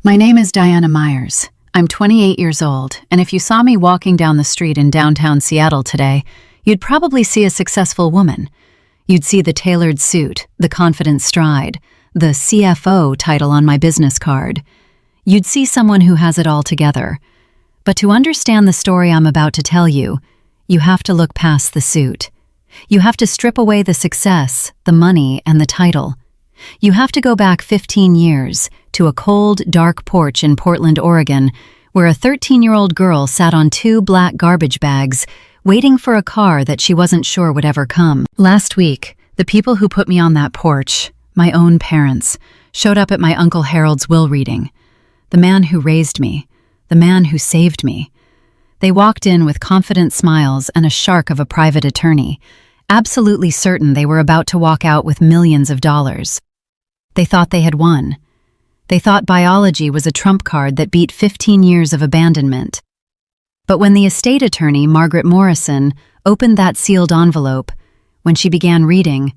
My name is Diana Myers. I'm 28 years old, and if you saw me walking down the street in downtown Seattle today, you'd probably see a successful woman. You'd see the tailored suit, the confident stride, the CFO title on my business card. You'd see someone who has it all together. But to understand the story I'm about to tell you, you have to look past the suit. You have to strip away the success, the money, and the title. You have to go back 15 years to a cold, dark porch in Portland, Oregon, where a 13-year-old girl sat on 2 black garbage bags, waiting for a car that she wasn't sure would ever come. Last week, the people who put me on that porch, my own parents, showed up at my Uncle Harold's will reading. The man who raised me, the man who saved me. They walked in with confident smiles and a shark of a private attorney, absolutely certain they were about to walk out with millions of dollars. They thought they had won. They thought biology was a trump card that beat 15 years of abandonment. But when the estate attorney, Margaret Morrison, opened that sealed envelope, when she began reading,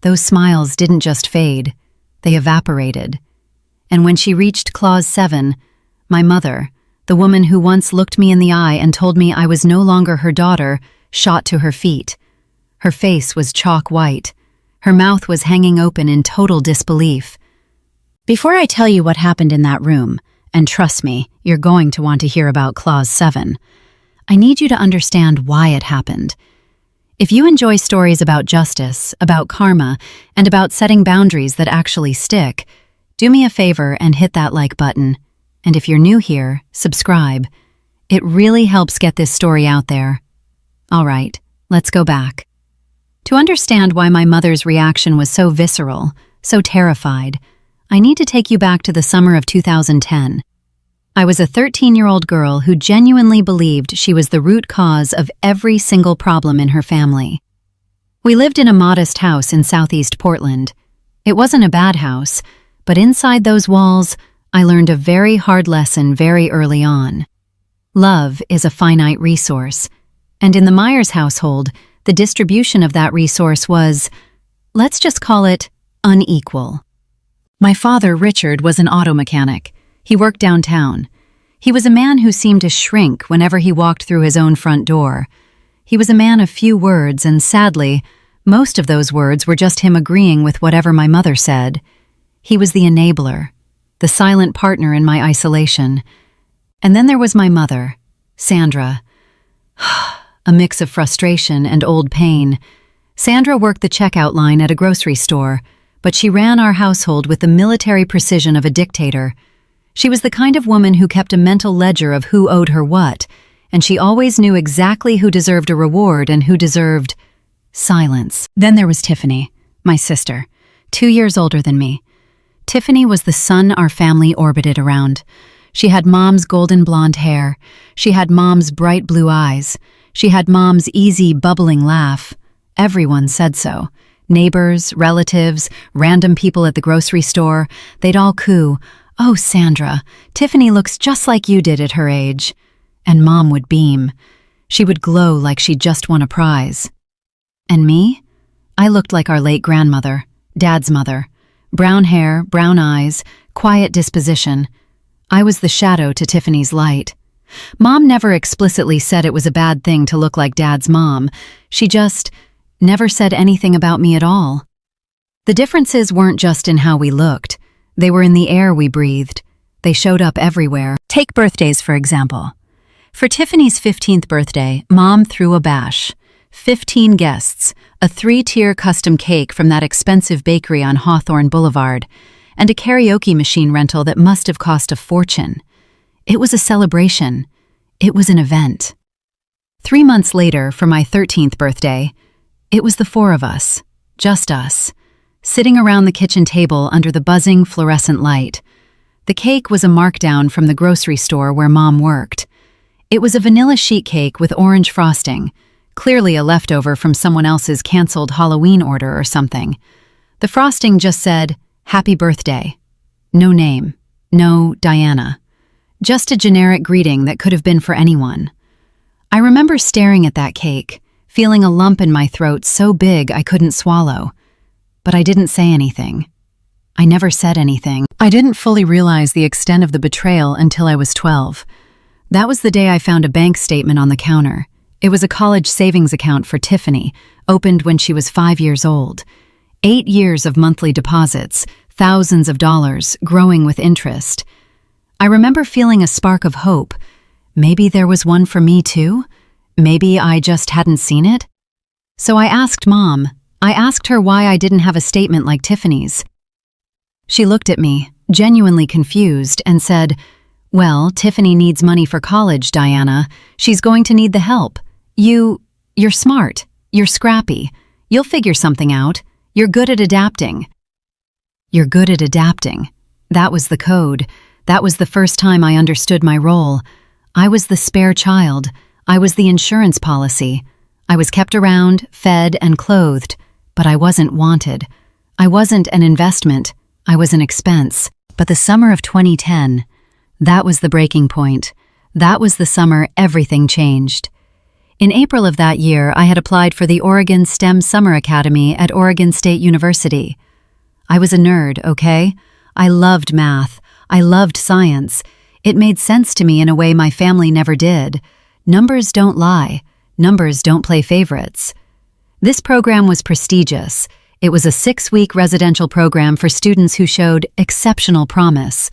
those smiles didn't just fade, they evaporated. And when she reached Clause 7, my mother, the woman who once looked me in the eye and told me I was no longer her daughter, shot to her feet. Her face was chalk white. Her mouth was hanging open in total disbelief. Before I tell you what happened in that room, and trust me, you're going to want to hear about Clause 7, I need you to understand why it happened. If you enjoy stories about justice, about karma, and about setting boundaries that actually stick, do me a favor and hit that like button. And if you're new here, subscribe. It really helps get this story out there. All right, let's go back. To understand why my mother's reaction was so visceral, so terrified, I need to take you back to the summer of 2010. I was a 13-year-old girl who genuinely believed she was the root cause of every single problem in her family. We lived in a modest house in southeast Portland. It wasn't a bad house, but inside those walls, I learned a very hard lesson very early on. Love is a finite resource, and in the Myers household, the distribution of that resource was, let's just call it, unequal. My father, Richard, was an auto mechanic. He worked downtown. He was a man who seemed to shrink whenever he walked through his own front door. He was a man of few words, and sadly, most of those words were just him agreeing with whatever my mother said. He was the enabler, the silent partner in my isolation. And then there was my mother, Sandra. A mix of frustration and old pain. Sandra worked the checkout line at a grocery store, but she ran our household with the military precision of a dictator. She was the kind of woman who kept a mental ledger of who owed her what, and she always knew exactly who deserved a reward and who deserved silence. Then there was Tiffany, my sister, 2 years older than me. Tiffany was the sun our family orbited around. She had Mom's golden blonde hair. She had Mom's bright blue eyes. She had Mom's easy, bubbling laugh. Everyone said so. Neighbors, relatives, random people at the grocery store, they'd all coo, "Oh, Sandra, Tiffany looks just like you did at her age." And Mom would beam. She would glow like she'd just won a prize. And me? I looked like our late grandmother, Dad's mother. Brown hair, brown eyes, quiet disposition. I was the shadow to Tiffany's light. Mom never explicitly said it was a bad thing to look like Dad's mom. She just never said anything about me at all. The differences weren't just in how we looked. They were in the air we breathed. They showed up everywhere. Take birthdays, for example. For Tiffany's 15th birthday, Mom threw a bash. 15 guests, a 3-tier custom cake from that expensive bakery on Hawthorne Boulevard, and a karaoke machine rental that must have cost a fortune. It was a celebration. It was an event. 3 months later, for my 13th birthday, it was the 4 of us, just us, sitting around the kitchen table under the buzzing fluorescent light. The cake was a markdown from the grocery store where Mom worked. It was a vanilla sheet cake with orange frosting, clearly a leftover from someone else's canceled Halloween order or something. The frosting just said, "Happy birthday." No name. No Diana. Just a generic greeting that could have been for anyone. I remember staring at that cake, feeling a lump in my throat so big I couldn't swallow. But I didn't say anything. I never said anything. I didn't fully realize the extent of the betrayal until I was 12. That was the day I found a bank statement on the counter. It was a college savings account for Tiffany, opened when she was 5 years old. 8 years of monthly deposits, thousands of dollars, growing with interest. I remember feeling a spark of hope. Maybe there was one for me too? Maybe I just hadn't seen it? So I asked Mom. I asked her why I didn't have a statement like Tiffany's. She looked at me, genuinely confused, and said, "Well, Tiffany needs money for college, Diana. She's going to need the help. You're smart. You're scrappy. You'll figure something out. You're good at adapting." You're good at adapting. That was the code. That was the first time I understood my role. I was the spare child. I was the insurance policy. I was kept around, fed, and clothed, but I wasn't wanted. I wasn't an investment. I was an expense. But the summer of 2010, that was the breaking point. That was the summer everything changed. In April of that year, I had applied for the Oregon STEM Summer Academy at Oregon State University. I was a nerd, okay? I loved math. I loved science. It made sense to me in a way my family never did. Numbers don't lie. Numbers don't play favorites. This program was prestigious. It was a 6-week residential program for students who showed exceptional promise.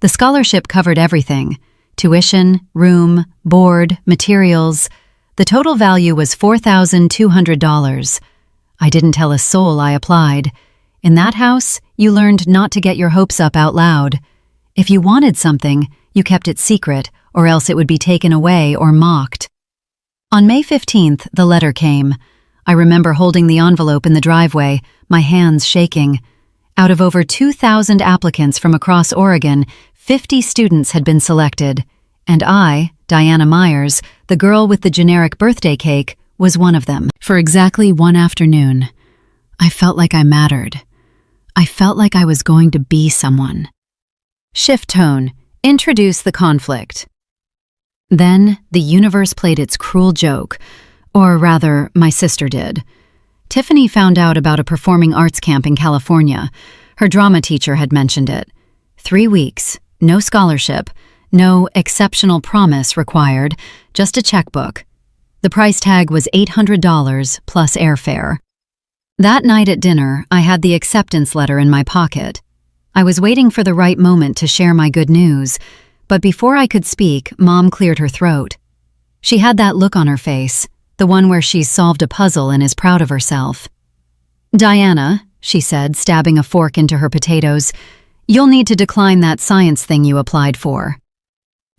The scholarship covered everything: tuition, room, board, materials. The total value was $4,200. I didn't tell a soul I applied. In that house, you learned not to get your hopes up out loud. If you wanted something, you kept it secret, or else it would be taken away or mocked. On May 15th, the letter came. I remember holding the envelope in the driveway, my hands shaking. Out of over 2,000 applicants from across Oregon, 50 students had been selected. And I, Diana Myers, the girl with the generic birthday cake, was one of them. For exactly one afternoon, I felt like I mattered. I felt like I was going to be someone. Shift tone. Introduce the conflict. Then, the universe played its cruel joke. Or rather, my sister did. Tiffany found out about a performing arts camp in California. Her drama teacher had mentioned it. 3 weeks, no scholarship, no exceptional promise required, just a checkbook. The price tag was $800 plus airfare. That night at dinner, I had the acceptance letter in my pocket. I was waiting for the right moment to share my good news, but before I could speak, Mom cleared her throat. She had that look on her face, the one where she's solved a puzzle and is proud of herself. "Diana," she said, stabbing a fork into her potatoes, "you'll need to decline that science thing you applied for."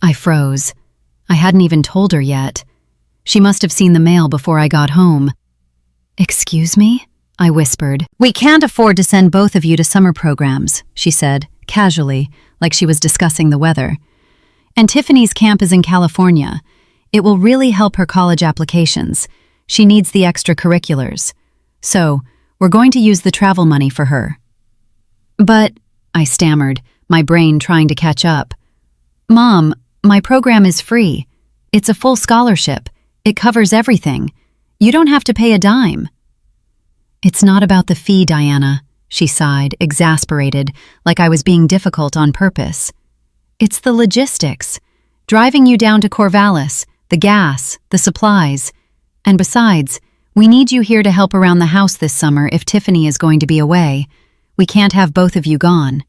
I froze. I hadn't even told her yet. She must have seen the mail before I got home. "Excuse me?" I whispered. "We can't afford to send both of you to summer programs," she said, casually, like she was discussing the weather. "And Tiffany's camp is in California. It will really help her college applications. She needs the extracurriculars. So, we're going to use the travel money for her." "But," I stammered, my brain trying to catch up. "Mom, my program is free. It's a full scholarship. It covers everything. You don't have to pay a dime." "It's not about the fee, Diana," she sighed, exasperated, like I was being difficult on purpose. "It's the logistics. Driving you down to Corvallis, the gas, the supplies. And besides, we need you here to help around the house this summer if Tiffany is going to be away. We can't have both of you gone."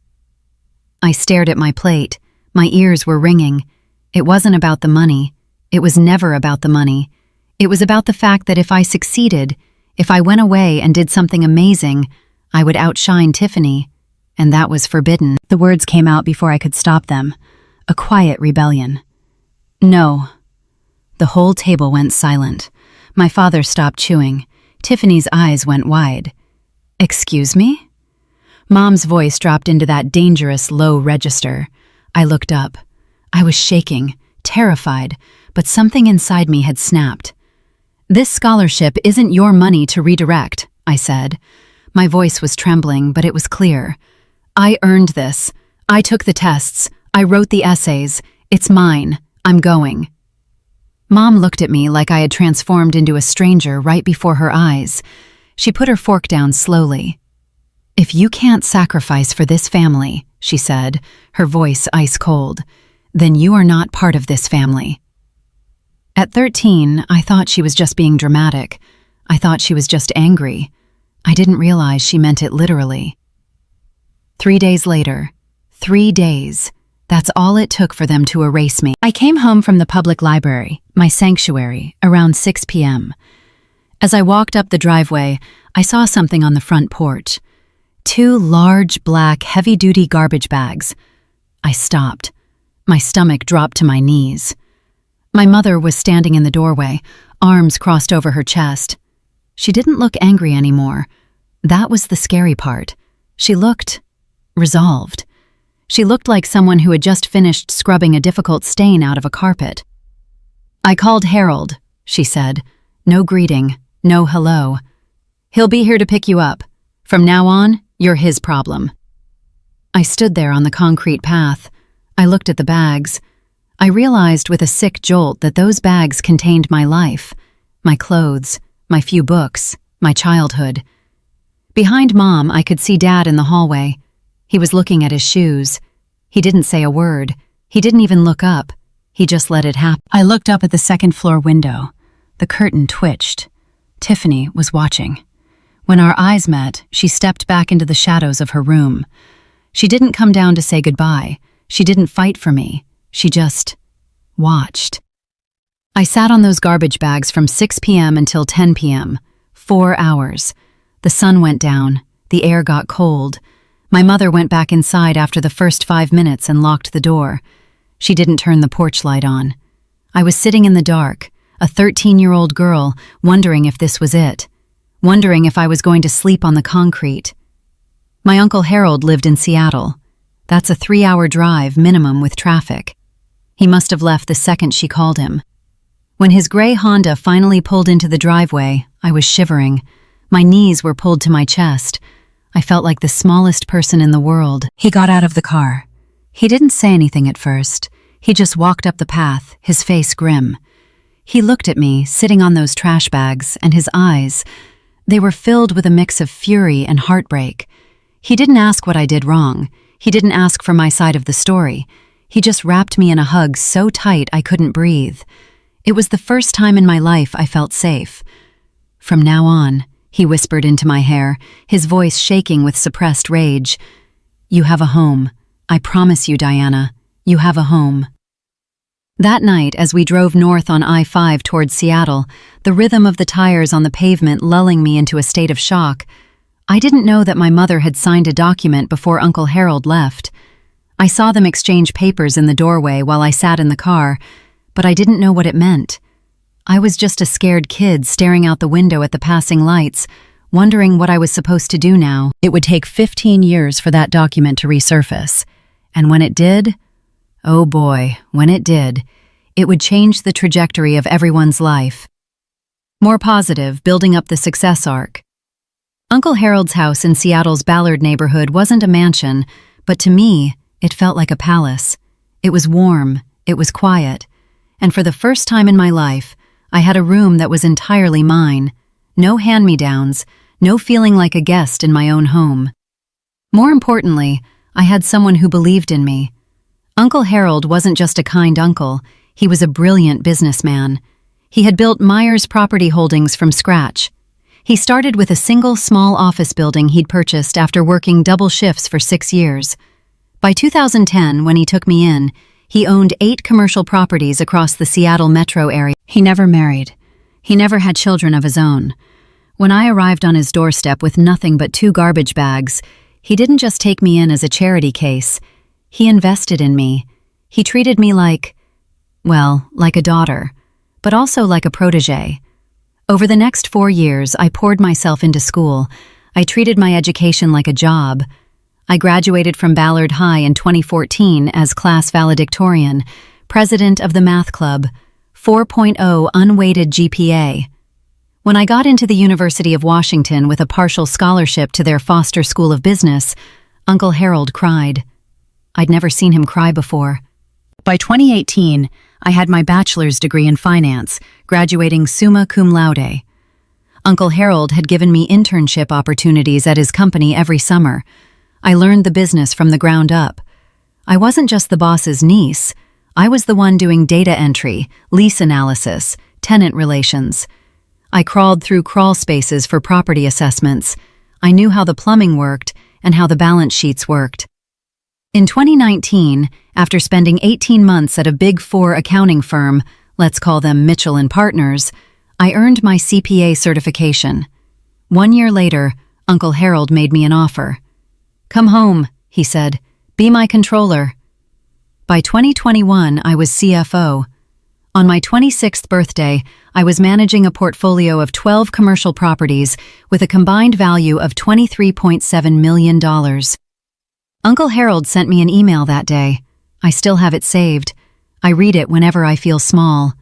I stared at my plate. My ears were ringing. It wasn't about the money. It was never about the money. It was about the fact that if I succeeded, if I went away and did something amazing, I would outshine Tiffany. And that was forbidden. The words came out before I could stop them. A quiet rebellion. "No." The whole table went silent. My father stopped chewing. Tiffany's eyes went wide. "Excuse me?" Mom's voice dropped into that dangerous low register. I looked up. I was shaking, terrified, but something inside me had snapped. "This scholarship isn't your money to redirect," I said. My voice was trembling, but it was clear. "I earned this. I took the tests. I wrote the essays. It's mine. I'm going." Mom looked at me like I had transformed into a stranger right before her eyes. She put her fork down slowly. "If you can't sacrifice for this family," she said, her voice ice cold. "Then you are not part of this family." At 13, I thought she was just being dramatic. I thought she was just angry. I didn't realize she meant it literally. 3 days later, 3 days, that's all it took for them to erase me. I came home from the public library, my sanctuary, around 6 p.m. As I walked up the driveway, I saw something on the front porch. 2 large, black, heavy-duty garbage bags. I stopped. My stomach dropped to my knees. My mother was standing in the doorway, arms crossed over her chest. She didn't look angry anymore. That was the scary part. She looked resolved. She looked like someone who had just finished scrubbing a difficult stain out of a carpet. "I called Harold," she said. "No greeting, no hello. He'll be here to pick you up. From now on, you're his problem." I stood there on the concrete path. I looked at the bags. I realized with a sick jolt that those bags contained my life, my clothes, my few books, my childhood. Behind Mom, I could see Dad in the hallway. He was looking at his shoes. He didn't say a word. He didn't even look up. He just let it happen. I looked up at the second-floor window. The curtain twitched. Tiffany was watching. When our eyes met, she stepped back into the shadows of her room. She didn't come down to say goodbye. She didn't fight for me. She just watched. I sat on those garbage bags from 6 p.m. until 10 p.m. 4 hours. The sun went down. The air got cold. My mother went back inside after the first 5 minutes and locked the door. She didn't turn the porch light on. I was sitting in the dark, a 13-year-old girl, wondering if this was it, wondering if I was going to sleep on the concrete. My Uncle Harold lived in Seattle. That's a 3-hour drive minimum with traffic. He must have left the second she called him. When his gray Honda finally pulled into the driveway, I was shivering. My knees were pulled to my chest. I felt like the smallest person in the world. He got out of the car. He didn't say anything at first. He just walked up the path, his face grim. He looked at me, sitting on those trash bags, and his eyes, they were filled with a mix of fury and heartbreak. He didn't ask what I did wrong. He didn't ask for my side of the story. He just wrapped me in a hug so tight I couldn't breathe. It was the first time in my life I felt safe. "From now on," he whispered into my hair, his voice shaking with suppressed rage, "you have a home. I promise you, Diana, you have a home." That night, as we drove north on I-5 towards Seattle, the rhythm of the tires on the pavement lulling me into a state of shock, I didn't know that my mother had signed a document before Uncle Harold left. I saw them exchange papers in the doorway while I sat in the car, but I didn't know what it meant. I was just a scared kid staring out the window at the passing lights, wondering what I was supposed to do now. It would take 15 years for that document to resurface. And when it did, oh boy, when it did, it would change the trajectory of everyone's life. More positive, building up the success arc. Uncle Harold's house in Seattle's Ballard neighborhood wasn't a mansion, but to me, it felt like a palace. It was warm, it was quiet, and for the first time in my life, I had a room that was entirely mine. No hand-me-downs, no feeling like a guest in my own home. More importantly, I had someone who believed in me. Uncle Harold wasn't just a kind uncle, he was a brilliant businessman. He had built Myers Property Holdings from scratch. He started with a single small office building he'd purchased after working double shifts for 6 years. By 2010, when he took me in, he owned 8 commercial properties across the Seattle metro area. He never married. He never had children of his own. When I arrived on his doorstep with nothing but 2 garbage bags, he didn't just take me in as a charity case. He invested in me. He treated me like a daughter, but also like a protege. Over the next 4 years, I poured myself into school. I treated my education like a job. I graduated from Ballard High in 2014 as class valedictorian, president of the math club, 4.0 unweighted GPA. When I got into the University of Washington with a partial scholarship to their Foster School of Business, Uncle Harold cried. I'd never seen him cry before. By 2018, I had my bachelor's degree in finance, graduating summa cum laude. Uncle Harold had given me internship opportunities at his company every summer. I learned the business from the ground up. I wasn't just the boss's niece. I was the one doing data entry, lease analysis, tenant relations. I crawled through crawl spaces for property assessments. I knew how the plumbing worked and how the balance sheets worked. In 2019, after spending 18 months at a Big Four accounting firm, let's call them Mitchell & Partners, I earned my CPA certification. 1 year later, Uncle Harold made me an offer. "Come home," he said. "Be my controller." By 2021, I was CFO. On my 26th birthday, I was managing a portfolio of 12 commercial properties with a combined value of $23.7 million. Uncle Harold sent me an email that day. I still have it saved. I read it whenever I feel small.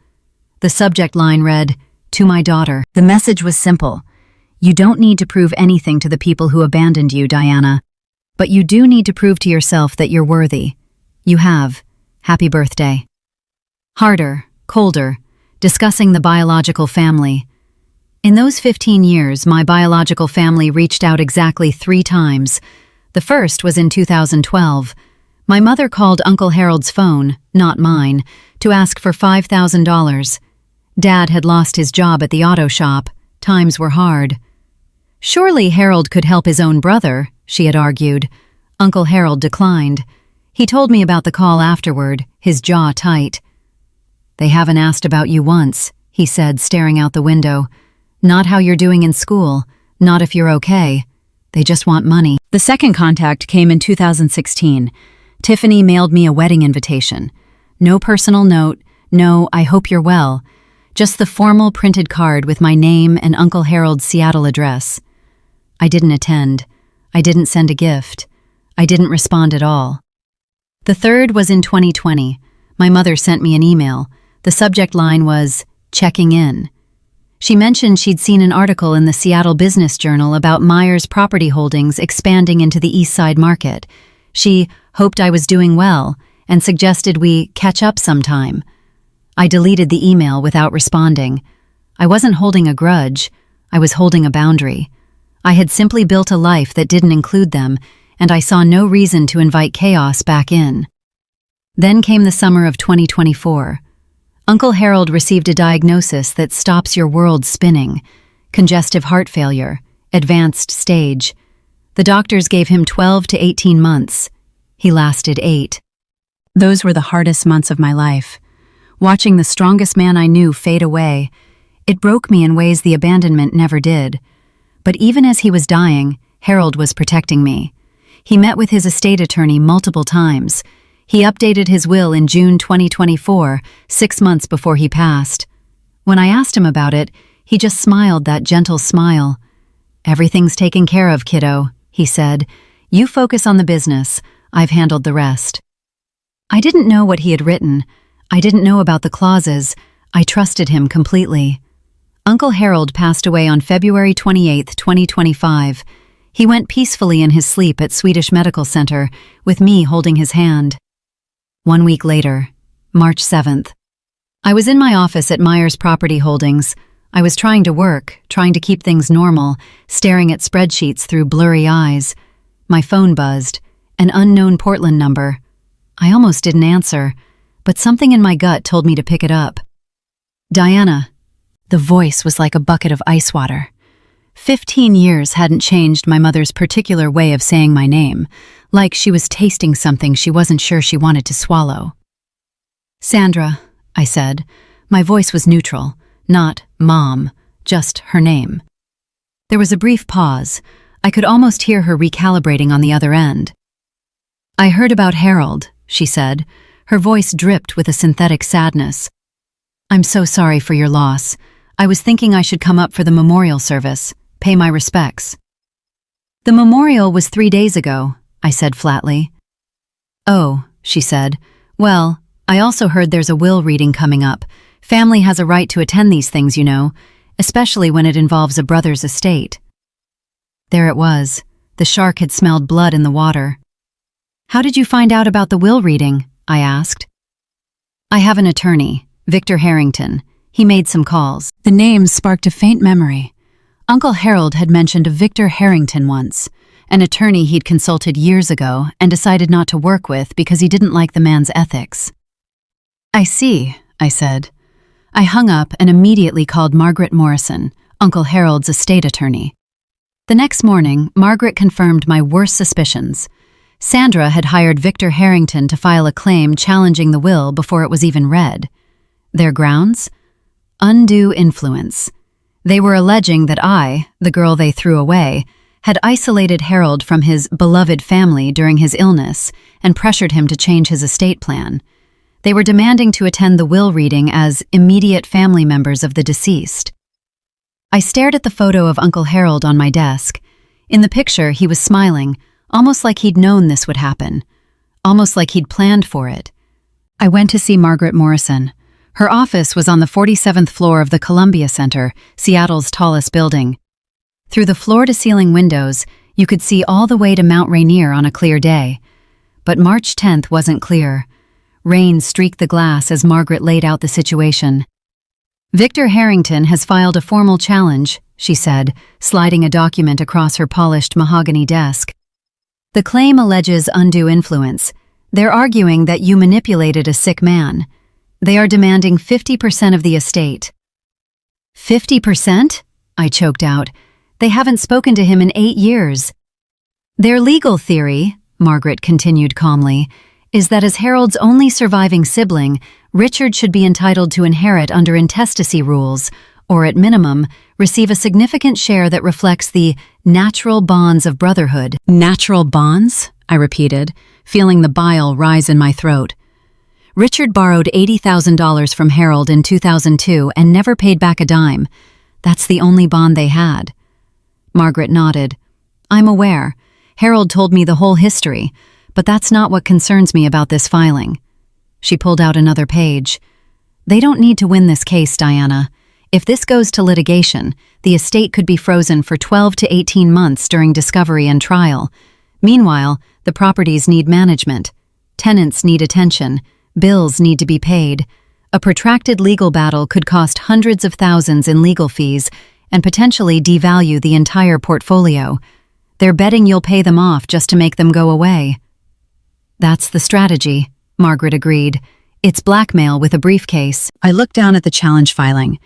The subject line read, "To my daughter." The message was simple. You don't need to prove anything to the people who abandoned you, Diana. But you do need to prove to yourself that you're worthy. You have. Happy birthday. Harder, colder, discussing the biological family. In those 15 years, my biological family reached out exactly 3 times. The first was in 2012. My mother called Uncle Harold's phone, not mine, to ask for $5,000. Dad had lost his job at the auto shop. Times were hard. Surely Harold could help his own brother, she had argued. Uncle Harold declined. He told me about the call afterward, his jaw tight. "They haven't asked about you once," he said, staring out the window. "Not how you're doing in school, not if you're okay. They just want money." The second contact came in 2016. Tiffany mailed me a wedding invitation. No personal note, no "I hope you're well," just the formal printed card with my name and Uncle Harold's Seattle address. I didn't attend. I didn't send a gift. I didn't respond at all. The third was in 2020. My mother sent me an email. The subject line was, "Checking in." She mentioned she'd seen an article in the Seattle Business Journal about Myers property holdings expanding into the East Side market. She hoped I was doing well and suggested we catch up sometime. I deleted the email without responding. I wasn't holding a grudge. I was holding a boundary. I had simply built a life that didn't include them, and I saw no reason to invite chaos back in. Then came the summer of 2024. Uncle Harold received a diagnosis that stops your world spinning: congestive heart failure, advanced stage. The doctors gave him 12 to 18 months. He lasted 8. Those were the hardest months of my life. Watching the strongest man I knew fade away, it broke me in ways the abandonment never did. But even as he was dying, Harold was protecting me. He met with his estate attorney multiple times. He updated his will in June 2024, 6 months before he passed. When I asked him about it, he just smiled that gentle smile. "Everything's taken care of, kiddo," he said. "You focus on the business. I've handled the rest." I didn't know what he had written. I didn't know about the clauses. I trusted him completely. Uncle Harold passed away on February 28, 2025. He went peacefully in his sleep at Swedish Medical Center, with me holding his hand. 1 week later, March 7th. I was in my office at Myers Property Holdings. I was trying to work, trying to keep things normal, staring at spreadsheets through blurry eyes. My phone buzzed, an unknown Portland number. I almost didn't answer, but something in my gut told me to pick it up. "Diana." The voice was like a bucket of ice water. 15 years hadn't changed my mother's particular way of saying my name, like she was tasting something she wasn't sure she wanted to swallow. "Sandra," I said. My voice was neutral, not Mom, just her name. There was a brief pause. I could almost hear her recalibrating on the other end. "I heard about Harold," she said. Her voice dripped with a synthetic sadness. "I'm so sorry for your loss. I was thinking I should come up for the memorial service, pay my respects." "The memorial was 3 days ago," I said flatly. "Oh," she said. "Well, I also heard there's a will reading coming up. Family has a right to attend these things, you know, especially when it involves a brother's estate." There it was. The shark had smelled blood in the water. "How did you find out about the will reading?" I asked. "I have an attorney, Victor Harrington. He made some calls." The name sparked a faint memory. Uncle Harold had mentioned a Victor Harrington once. an attorney he'd consulted years ago and decided not to work with because he didn't like the man's ethics. "I see," I said. I hung up and immediately called Margaret Morrison, Uncle Harold's estate attorney. The next morning, Margaret confirmed my worst suspicions. Sandra had hired Victor Harrington to file a claim challenging the will before it was even read. Their grounds? Undue influence. They were alleging that I, the girl they threw away, had isolated Harold from his beloved family during his illness and pressured him to change his estate plan. They were demanding to attend the will reading as immediate family members of the deceased. I stared at the photo of Uncle Harold on my desk. In the picture, he was smiling, almost like he'd known this would happen, almost like he'd planned for it. I went to see Margaret Morrison. Her office was on the 47th floor of the Columbia Center, Seattle's tallest building. Through the floor-to-ceiling windows, you could see all the way to Mount Rainier on a clear day. But March 10th wasn't clear. Rain streaked the glass as Margaret laid out the situation. "Victor Harrington has filed a formal challenge," she said, sliding a document across her polished mahogany desk. "The claim alleges undue influence. They're arguing that you manipulated a sick man. They are demanding 50% of the estate." 50%? I choked out. "They haven't spoken to him in 8 years. "Their legal theory," Margaret continued calmly, "is that as Harold's only surviving sibling, Richard should be entitled to inherit under intestacy rules, or at minimum, receive a significant share that reflects the natural bonds of brotherhood." "Natural bonds?" I repeated, feeling the bile rise in my throat. "Richard borrowed $80,000 from Harold in 2002 and never paid back a dime. That's the only bond they had." Margaret nodded. "I'm aware. Harold told me the whole history, but that's not what concerns me about this filing." She pulled out another page. "They don't need to win this case, Diana. If this goes to litigation, the estate could be frozen for 12 to 18 months during discovery and trial. Meanwhile, the properties need management. Tenants need attention. Bills need to be paid. A protracted legal battle could cost hundreds of thousands in legal fees and potentially devalue the entire portfolio. They're betting you'll pay them off just to make them go away." "That's the strategy," Margaret agreed. "It's blackmail with a briefcase." I looked down at the challenge filing.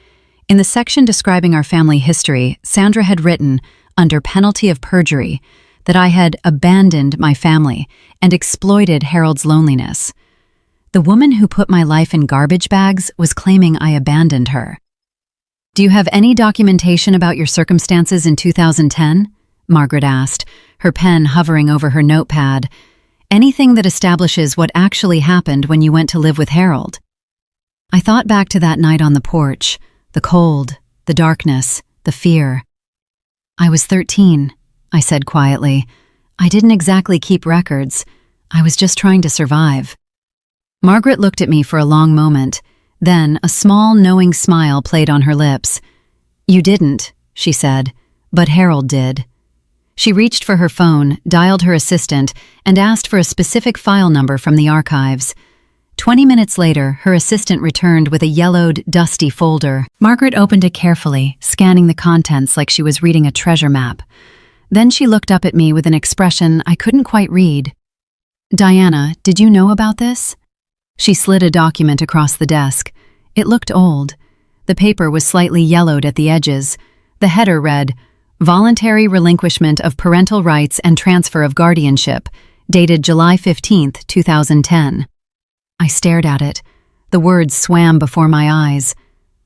In the section describing our family history, Sandra had written, under penalty of perjury, that I had abandoned my family and exploited Harold's loneliness. The woman who put my life in garbage bags was claiming I abandoned her. "Do you have any documentation about your circumstances in 2010? Margaret asked, her pen hovering over her notepad. "Anything that establishes what actually happened when you went to live with Harold?" I thought back to that night on the porch, the cold, the darkness, the fear. "I was 13, I said quietly. "I didn't exactly keep records. I was just trying to survive." Margaret looked at me for a long moment. Then a small, knowing smile played on her lips. "You didn't," she said, "but Harold did." She reached for her phone, dialed her assistant, and asked for a specific file number from the archives. 20 minutes later, her assistant returned with a yellowed, dusty folder. Margaret opened it carefully, scanning the contents like she was reading a treasure map. Then she looked up at me with an expression I couldn't quite read. "Diana, did you know about this?" She slid a document across the desk. It looked old. The paper was slightly yellowed at the edges. The header read, "Voluntary Relinquishment of Parental Rights and Transfer of Guardianship, dated July 15, 2010. I stared at it. The words swam before my eyes.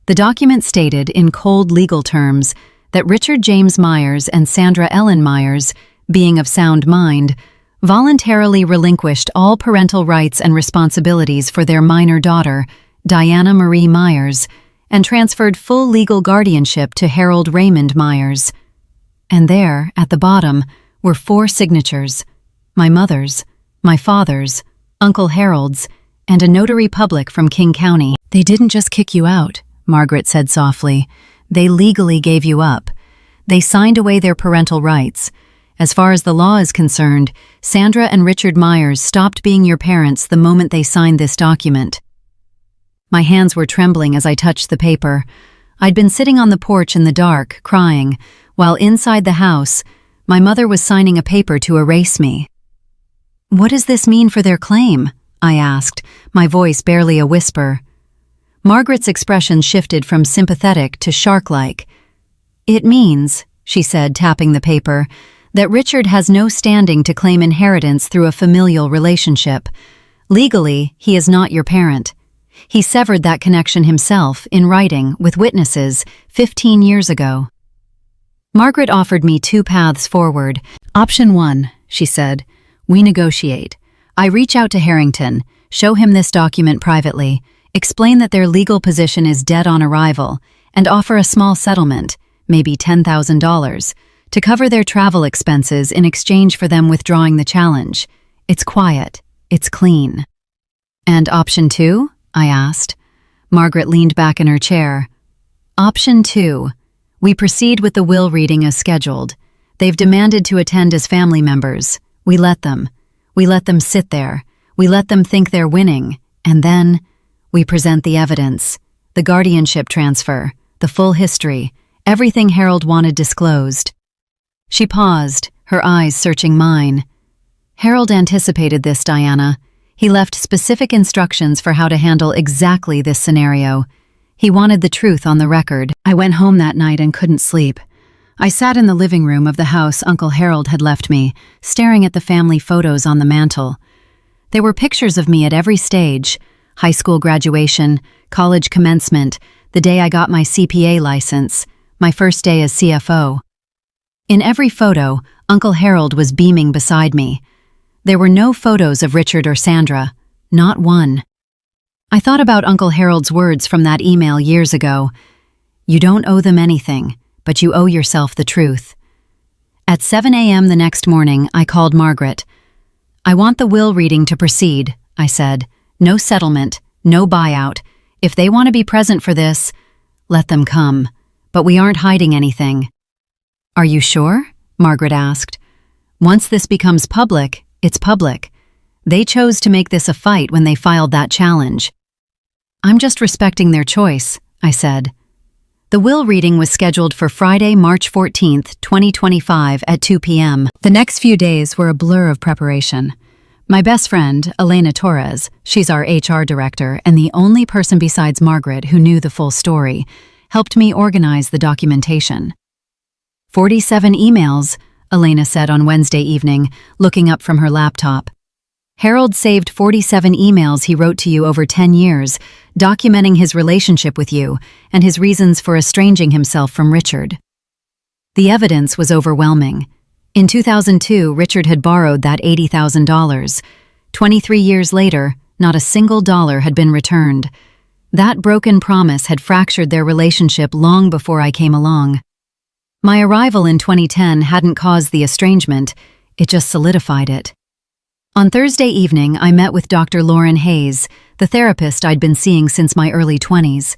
The document stated, in cold legal terms, that Richard James Myers and Sandra Ellen Myers, being of sound mind, voluntarily relinquished all parental rights and responsibilities for their minor daughter, Diana Marie Myers, and transferred full legal guardianship to Harold Raymond Myers. And there, at the bottom, were 4 signatures: my mother's, my father's, Uncle Harold's, and a notary public from King County. "They didn't just kick you out," Margaret said softly. "They legally gave you up. They signed away their parental rights. As far as the law is concerned, Sandra and Richard Myers stopped being your parents the moment they signed this document." My hands were trembling as I touched the paper. I'd been sitting on the porch in the dark, crying, while inside the house, My mother was signing a paper to erase me. "What does this mean for their claim?" I asked, my voice barely a whisper. Margaret's expression shifted from sympathetic to shark-like. "It means," she said, tapping the paper, "that Richard has no standing to claim inheritance through a familial relationship. Legally, he is not your parent. He severed that connection himself, in writing, with witnesses, 15 years ago." Margaret offered me 2 paths forward. "Option 1, she said, we negotiate. I reach out to Harrington, show him this document privately, explain that their legal position is dead on arrival, and offer a small settlement, maybe $10,000, to cover their travel expenses in exchange for them withdrawing the challenge. It's quiet. It's clean." "And option 2? I asked. Margaret leaned back in her chair. "Option 2. We proceed with the will reading as scheduled. They've demanded to attend as family members. We let them. We let them sit there. We let them think they're winning. And then we present the evidence, the guardianship transfer, the full history, everything Harold wanted disclosed." She paused, her eyes searching mine. "Harold anticipated this, Diana. He left specific instructions for how to handle exactly this scenario. He wanted the truth on the record." I went home that night and couldn't sleep. I sat in the living room of the house Uncle Harold had left me, staring at the family photos on the mantel. There were pictures of me at every stage: high school graduation, college commencement, the day I got my CPA license, my first day as CFO. In every photo, Uncle Harold was beaming beside me. There were no photos of Richard or Sandra, not one. I thought about Uncle Harold's words from that email years ago. "You don't owe them anything, but you owe yourself the truth." At 7 a.m. the next morning, I called Margaret. "I want the will reading to proceed," I said. "No settlement, no buyout. If they want to be present for this, let them come. But we aren't hiding anything." "Are you sure?" Margaret asked. "Once this becomes public, it's public. They chose to make this a fight when they filed that challenge." "I'm just respecting their choice," I said. The will reading was scheduled for Friday, March 14th, 2025 at 2 p.m. The next few days were a blur of preparation. My best friend, Elena Torres, she's our HR director and the only person besides Margaret who knew the full story, helped me organize the documentation. 47 emails, Elena said on Wednesday evening, looking up from her laptop. "Harold saved 47 emails he wrote to you over 10 years, documenting his relationship with you and his reasons for estranging himself from Richard." The evidence was overwhelming. In 2002, Richard had borrowed that $80,000. 23 years later, not a single dollar had been returned. That broken promise had fractured their relationship long before I came along. My arrival in 2010 hadn't caused the estrangement, it just solidified it. On Thursday evening, I met with Dr. Lauren Hayes, the therapist I'd been seeing since my early 20s.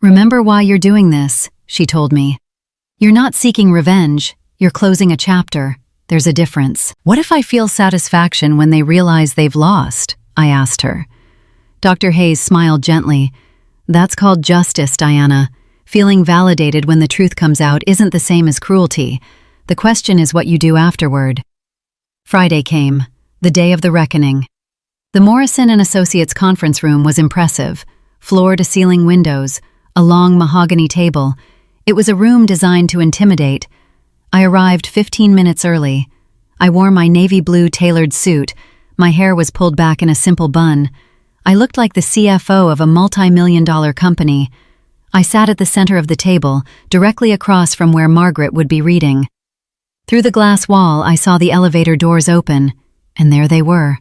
"Remember why you're doing this," she told me. "You're not seeking revenge, you're closing a chapter. There's a difference." "What if I feel satisfaction when they realize they've lost?" I asked her. Dr. Hayes smiled gently. "That's called justice, Diana. Feeling validated when the truth comes out isn't the same as cruelty. The question is what you do afterward." Friday came, the day of the reckoning. The Morrison and Associates conference room was impressive. Floor-to-ceiling windows, a long mahogany table. It was a room designed to intimidate. I arrived 15 minutes early. I wore my navy blue tailored suit. My hair was pulled back in a simple bun. I looked like the CFO of a multi-million-dollar company. I sat at the center of the table, directly across from where Margaret would be reading. Through the glass wall, I saw the elevator doors open, and there they were.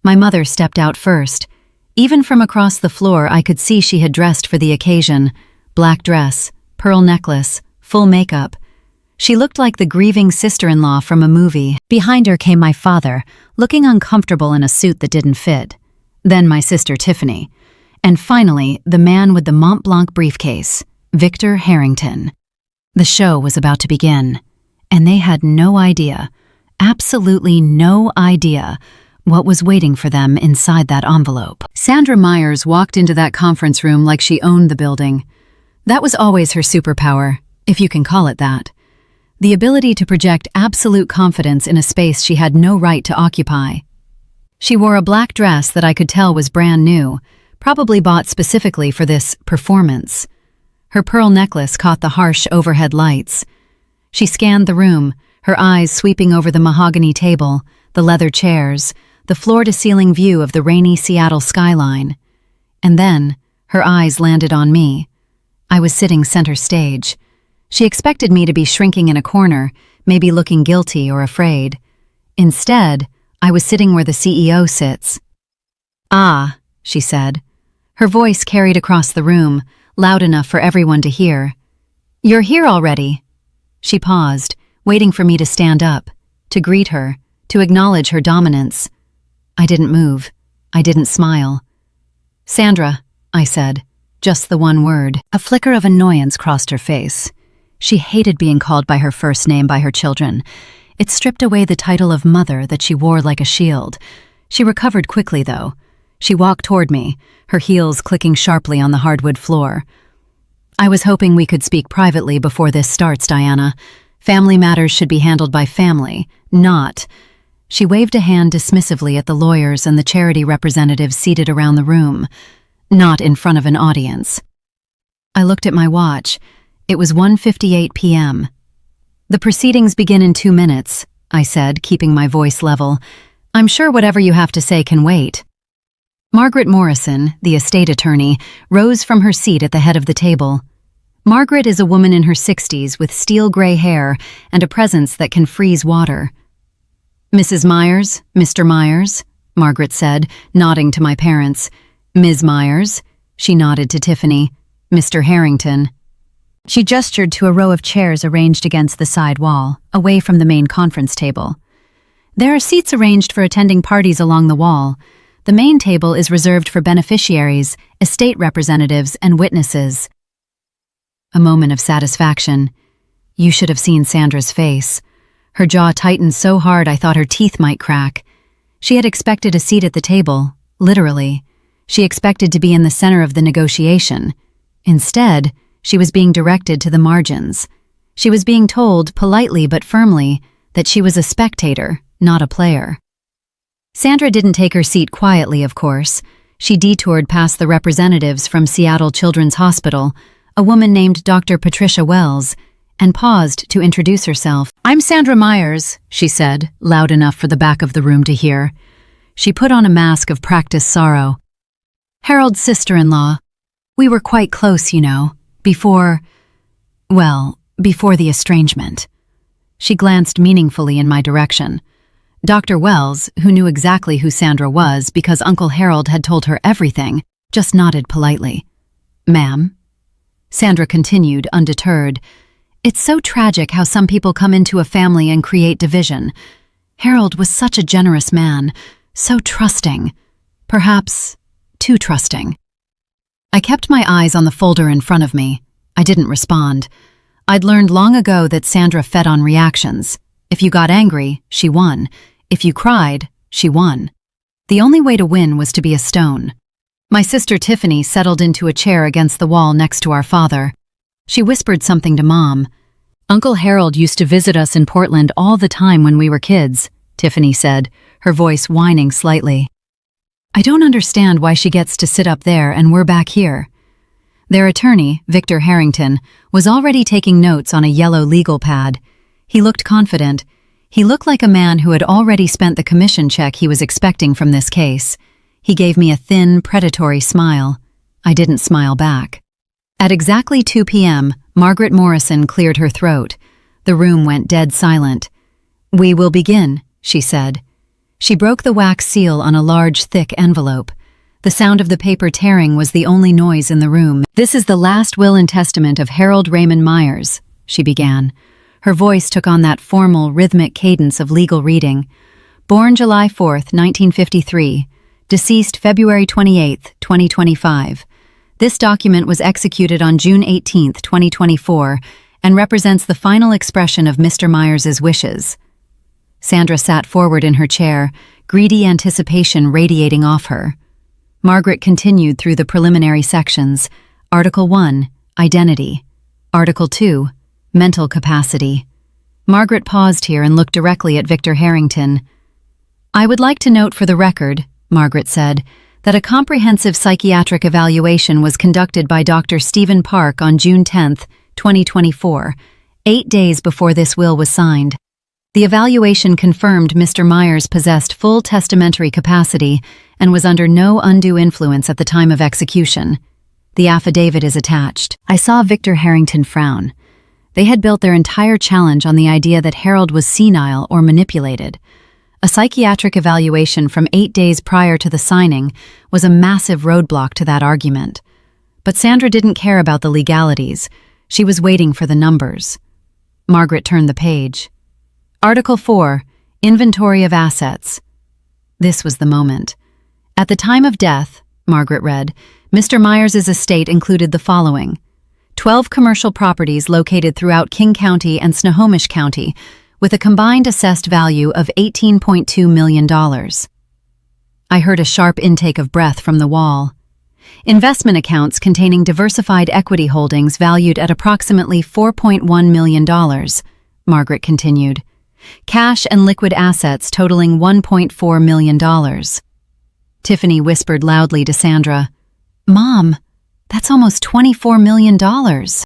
My mother stepped out first. Even from across the floor, I could see she had dressed for the occasion. Black dress, pearl necklace, full makeup. She looked like the grieving sister-in-law from a movie. Behind her came my father, looking uncomfortable in a suit that didn't fit. Then my sister Tiffany. And finally, the man with the Mont Blanc briefcase, Victor Harrington. The show was about to begin, and they had no idea, absolutely no idea, what was waiting for them inside that envelope. Sandra Myers walked into that conference room like she owned the building. That was always her superpower, if you can call it that. the ability to project absolute confidence in a space she had no right to occupy. She wore a black dress that I could tell was brand new, probably bought specifically for this performance. Her pearl necklace caught the harsh overhead lights. She scanned the room, her eyes sweeping over the mahogany table, the leather chairs, the floor-to-ceiling view of the rainy Seattle skyline. And then, her eyes landed on me. I was sitting center stage. She expected me to be shrinking in a corner, maybe looking guilty or afraid. Instead, I was sitting where the CEO sits. "Ah," she said. Her voice carried across the room, loud enough for everyone to hear. "You're here already." She paused, waiting for me to stand up, to greet her, to acknowledge her dominance. I didn't move. I didn't smile. "Sandra," I said, just the one word. A flicker of annoyance crossed her face. She hated being called by her first name by her children. It stripped away the title of mother that she wore like a shield. She recovered quickly, though. She walked toward me, her heels clicking sharply on the hardwood floor. "I was hoping we could speak privately before this starts, Diana. Family matters should be handled by family, not..." She waved a hand dismissively at the lawyers and the charity representatives seated around the room. "Not in front of an audience." I looked at my watch. It was 1:58 p.m. "The proceedings begin in 2 minutes," I said, keeping my voice level. "I'm sure whatever you have to say can wait." Margaret Morrison, the estate attorney, rose from her seat at the head of the table. Margaret is a woman in her 60s with steel-gray hair and a presence that can freeze water. "Mrs. Myers, Mr. Myers," Margaret said, nodding to my parents. "Ms. Myers," she nodded to Tiffany. "Mr. Harrington." She gestured to a row of chairs arranged against the side wall, away from the main conference table. "There are seats arranged for attending parties along the wall. The main table is reserved for beneficiaries, estate representatives, and witnesses." A moment of satisfaction. You should have seen Sandra's face. Her jaw tightened so hard I thought her teeth might crack. She had expected a seat at the table, literally. She expected to be in the center of the negotiation. Instead, she was being directed to the margins. She was being told, politely but firmly, that she was a spectator, not a player. Sandra didn't take her seat quietly, of course. She detoured past the representatives from Seattle Children's Hospital, a woman named Dr. Patricia Wells, and paused to introduce herself. "I'm Sandra Myers," she said, loud enough for the back of the room to hear. She put on a mask of practiced sorrow. "Harold's sister-in-law. We were quite close, you know, before the estrangement." She glanced meaningfully in my direction. Dr. Wells, who knew exactly who Sandra was because Uncle Harold had told her everything, just nodded politely. "Ma'am?" Sandra continued, undeterred. "It's so tragic how some people come into a family and create division. Harold was such a generous man, so trusting. Perhaps too trusting." I kept my eyes on the folder in front of me. I didn't respond. I'd learned long ago that Sandra fed on reactions. If you got angry, she won. If you cried, she won. The only way to win was to be a stone. My sister Tiffany settled into a chair against the wall next to our father. She whispered something to Mom. "Uncle Harold used to visit us in Portland all the time when we were kids," Tiffany said, her voice whining slightly. "I don't understand why she gets to sit up there and we're back here." Their attorney, Victor Harrington, was already taking notes on a yellow legal pad. He looked confident. He looked like a man who had already spent the commission check he was expecting from this case. He gave me a thin, predatory smile. I didn't smile back. At exactly 2 p.m., Margaret Morrison cleared her throat. The room went dead silent. "We will begin," she said. She broke the wax seal on a large, thick envelope. The sound of the paper tearing was the only noise in the room. "This is the last will and testament of Harold Raymond Myers," she began. Her voice took on that formal, rhythmic cadence of legal reading. "Born July 4th, 1953. Deceased February 28th, 2025. This document was executed on June 18th, 2024, and represents the final expression of Mr. Myers's wishes." Sandra sat forward in her chair, greedy anticipation radiating off her. Margaret continued through the preliminary sections. Article 1, Identity. Article 2, Mental Capacity. Margaret paused here and looked directly at Victor Harrington. "I would like to note for the record," Margaret said, "that a comprehensive psychiatric evaluation was conducted by Dr. Stephen Park on June 10, 2024, 8 days before this will was signed. The evaluation confirmed Mr. Myers possessed full testamentary capacity and was under no undue influence at the time of execution. The affidavit is attached." I saw Victor Harrington frown. They had built their entire challenge on the idea that Harold was senile or manipulated. A psychiatric evaluation from 8 days prior to the signing was a massive roadblock to that argument. But Sandra didn't care about the legalities. She was waiting for the numbers. Margaret turned the page. Article 4, Inventory of Assets. This was the moment. At the time of death, Margaret read, Mr. Myers' estate included the following: 12 commercial properties located throughout King County and Snohomish County, with a combined assessed value of $18.2 million. I heard a sharp intake of breath from the wall. Investment accounts containing diversified equity holdings valued at approximately $4.1 million, Margaret continued. Cash and liquid assets totaling $1.4 million. Tiffany whispered loudly to Sandra, "Mom, that's almost $24 million.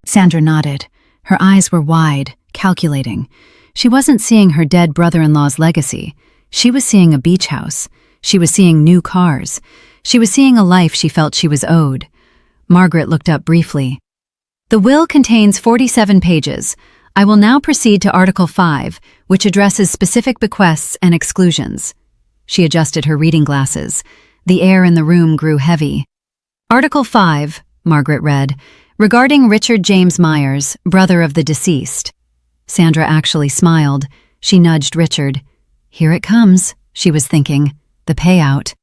Sandra nodded. Her eyes were wide, calculating. She wasn't seeing her dead brother-in-law's legacy. She was seeing a beach house. She was seeing new cars. She was seeing a life she felt she was owed. Margaret looked up briefly. The will contains 47 pages. I will now proceed to Article 5, which addresses specific bequests and exclusions. She adjusted her reading glasses. The air in the room grew heavy. Article 5, Margaret read, regarding Richard James Myers, brother of the deceased. Sandra actually smiled. She nudged Richard. Here it comes, she was thinking. The payout.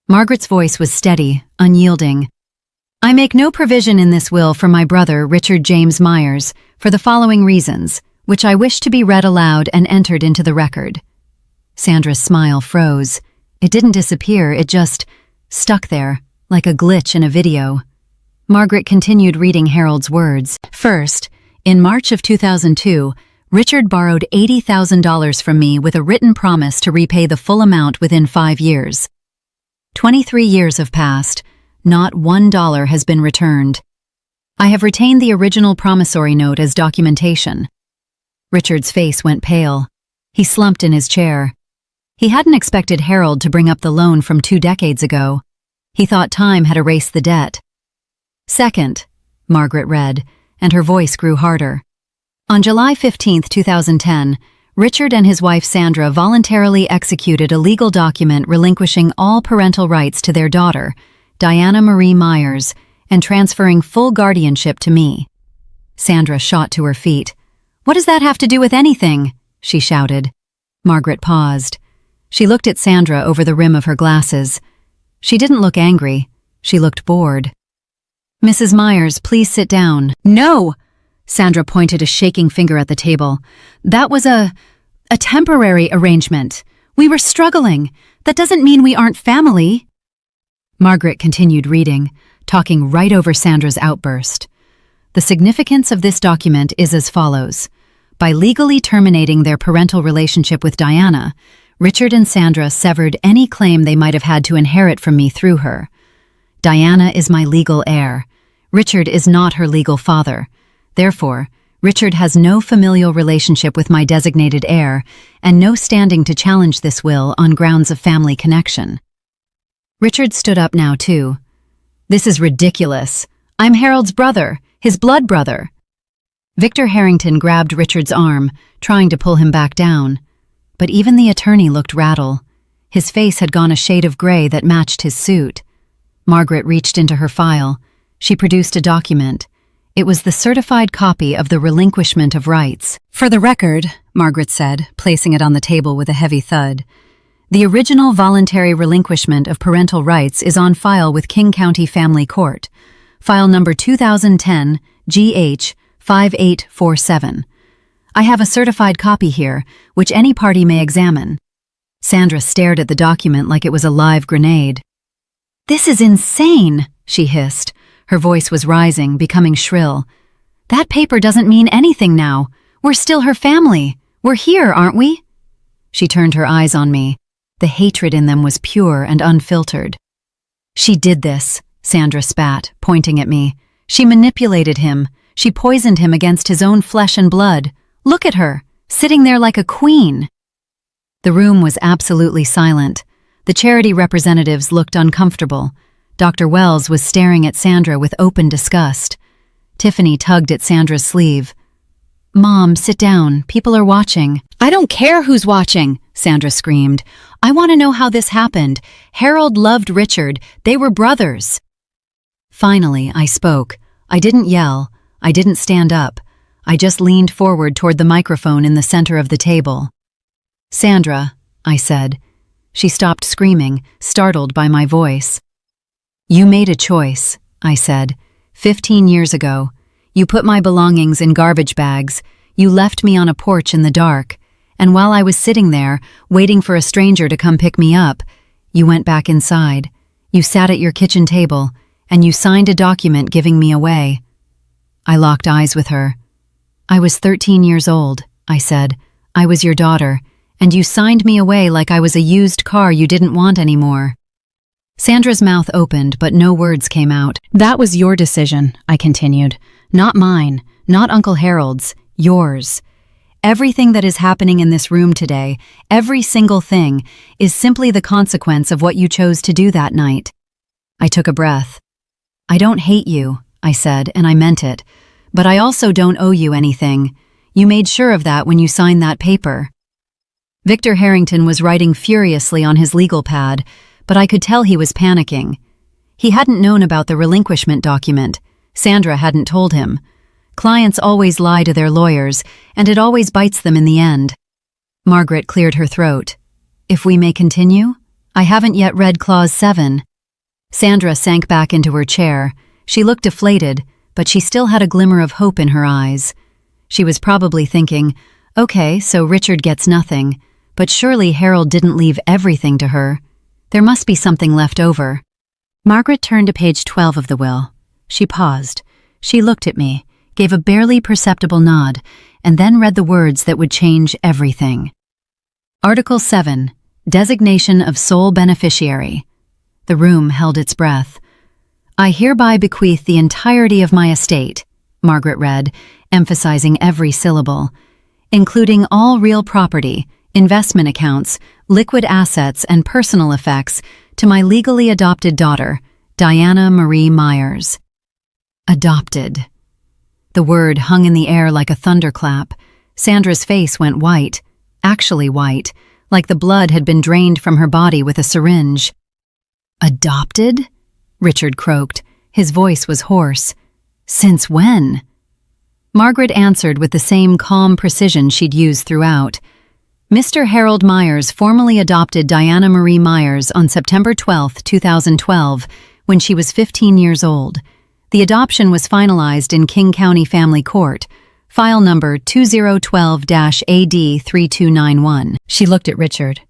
Margaret's voice was steady, unyielding. I make no provision in this will for my brother, Richard James Myers, for the following reasons, which I wish to be read aloud and entered into the record. Sandra's smile froze. It didn't disappear, it just stuck there, like a glitch in a video. Margaret continued reading Harold's words. First, in March of 2002, Richard borrowed $80,000 from me with a written promise to repay the full amount within 5 years. 23 years have passed. Not $1 has been returned. I have retained the original promissory note as documentation. Richard's face went pale. He slumped in his chair. He hadn't expected Harold to bring up the loan from 2 decades ago. He thought time had erased the debt. Second, Margaret read, and her voice grew harder. On July 15, 2010, Richard and his wife Sandra voluntarily executed a legal document relinquishing all parental rights to their daughter, Diana Marie Myers, and transferring full guardianship to me. Sandra shot to her feet. What does that have to do with anything? She shouted. Margaret paused. She looked at Sandra over the rim of her glasses. She didn't look angry. She looked bored. Mrs. Myers, please sit down. No! Sandra pointed a shaking finger at the table. That was a temporary arrangement. We were struggling. That doesn't mean we aren't family. Margaret continued reading, talking right over Sandra's outburst. The significance of this document is as follows. By legally terminating their parental relationship with Diana, Richard and Sandra severed any claim they might have had to inherit from me through her. Diana is my legal heir. Richard is not her legal father. Therefore, Richard has no familial relationship with my designated heir and no standing to challenge this will on grounds of family connection. Richard stood up now, too. This is ridiculous. I'm Harold's brother, his blood brother. Victor Harrington grabbed Richard's arm, trying to pull him back down. But even the attorney looked rattled. His face had gone a shade of gray that matched his suit. Margaret reached into her file. She produced a document. It was the certified copy of the relinquishment of rights. For the record, Margaret said, placing it on the table with a heavy thud, the original voluntary relinquishment of parental rights is on file with King County Family Court, file number 2010 GH 5847. I have a certified copy here, which any party may examine. Sandra stared at the document like it was a live grenade. This is insane, she hissed. Her voice was rising, becoming shrill. That paper doesn't mean anything now. We're still her family. We're here, aren't we?" She turned her eyes on me. The hatred in them was pure and unfiltered. "She did this," Sandra spat, pointing at me. "She manipulated him. She poisoned him against his own flesh and blood. Look at her, sitting there like a queen." The room was absolutely silent. The charity representatives looked uncomfortable. Dr. Wells was staring at Sandra with open disgust. Tiffany tugged at Sandra's sleeve. "Mom, sit down. People are watching." "I don't care who's watching," Sandra screamed. "I want to know how this happened. Harold loved Richard. They were brothers." Finally, I spoke. I didn't yell. I didn't stand up. I just leaned forward toward the microphone in the center of the table. "Sandra," I said. She stopped screaming, startled by my voice. "You made a choice," I said. 15 years ago. You put my belongings in garbage bags. You left me on a porch in the dark. And while I was sitting there, waiting for a stranger to come pick me up, you went back inside. You sat at your kitchen table, and you signed a document giving me away. I locked eyes with her. "I was 13 years old," I said. "I was your daughter, and you signed me away like I was a used car you didn't want anymore." Sandra's mouth opened, but no words came out. "That was your decision," I continued. "Not mine, not Uncle Harold's, yours. Everything that is happening in this room today, every single thing, is simply the consequence of what you chose to do that night." I took a breath. "I don't hate you," I said, and I meant it. "But I also don't owe you anything. You made sure of that when you signed that paper." Victor Harrington was writing furiously on his legal pad, but I could tell he was panicking. He hadn't known about the relinquishment document. Sandra hadn't told him. Clients always lie to their lawyers, and it always bites them in the end. Margaret cleared her throat. "If we may continue? I haven't yet read Clause 7. Sandra sank back into her chair. She looked deflated, but she still had a glimmer of hope in her eyes. She was probably thinking, "Okay, so Richard gets nothing, but surely Harold didn't leave everything to her. There must be something left over." Margaret turned to page 12 of the will. She paused. She looked at me, gave a barely perceptible nod, and then read the words that would change everything. Article 7, Designation of Sole Beneficiary. The room held its breath. "I hereby bequeath the entirety of my estate," Margaret read, emphasizing every syllable, "including all real property, investment accounts, liquid assets, and personal effects, to my legally adopted daughter, Diana Marie Myers." Adopted. The word hung in the air like a thunderclap. Sandra's face went white, actually white, like the blood had been drained from her body with a syringe. "Adopted?" Richard croaked. His voice was hoarse. "Since when?" Margaret answered with the same calm precision she'd used throughout. "Mr. Harold Myers formally adopted Diana Marie Myers on September 12, 2012, when she was 15 years old. The adoption was finalized in King County Family Court, file number 2012-AD3291. She looked at Richard.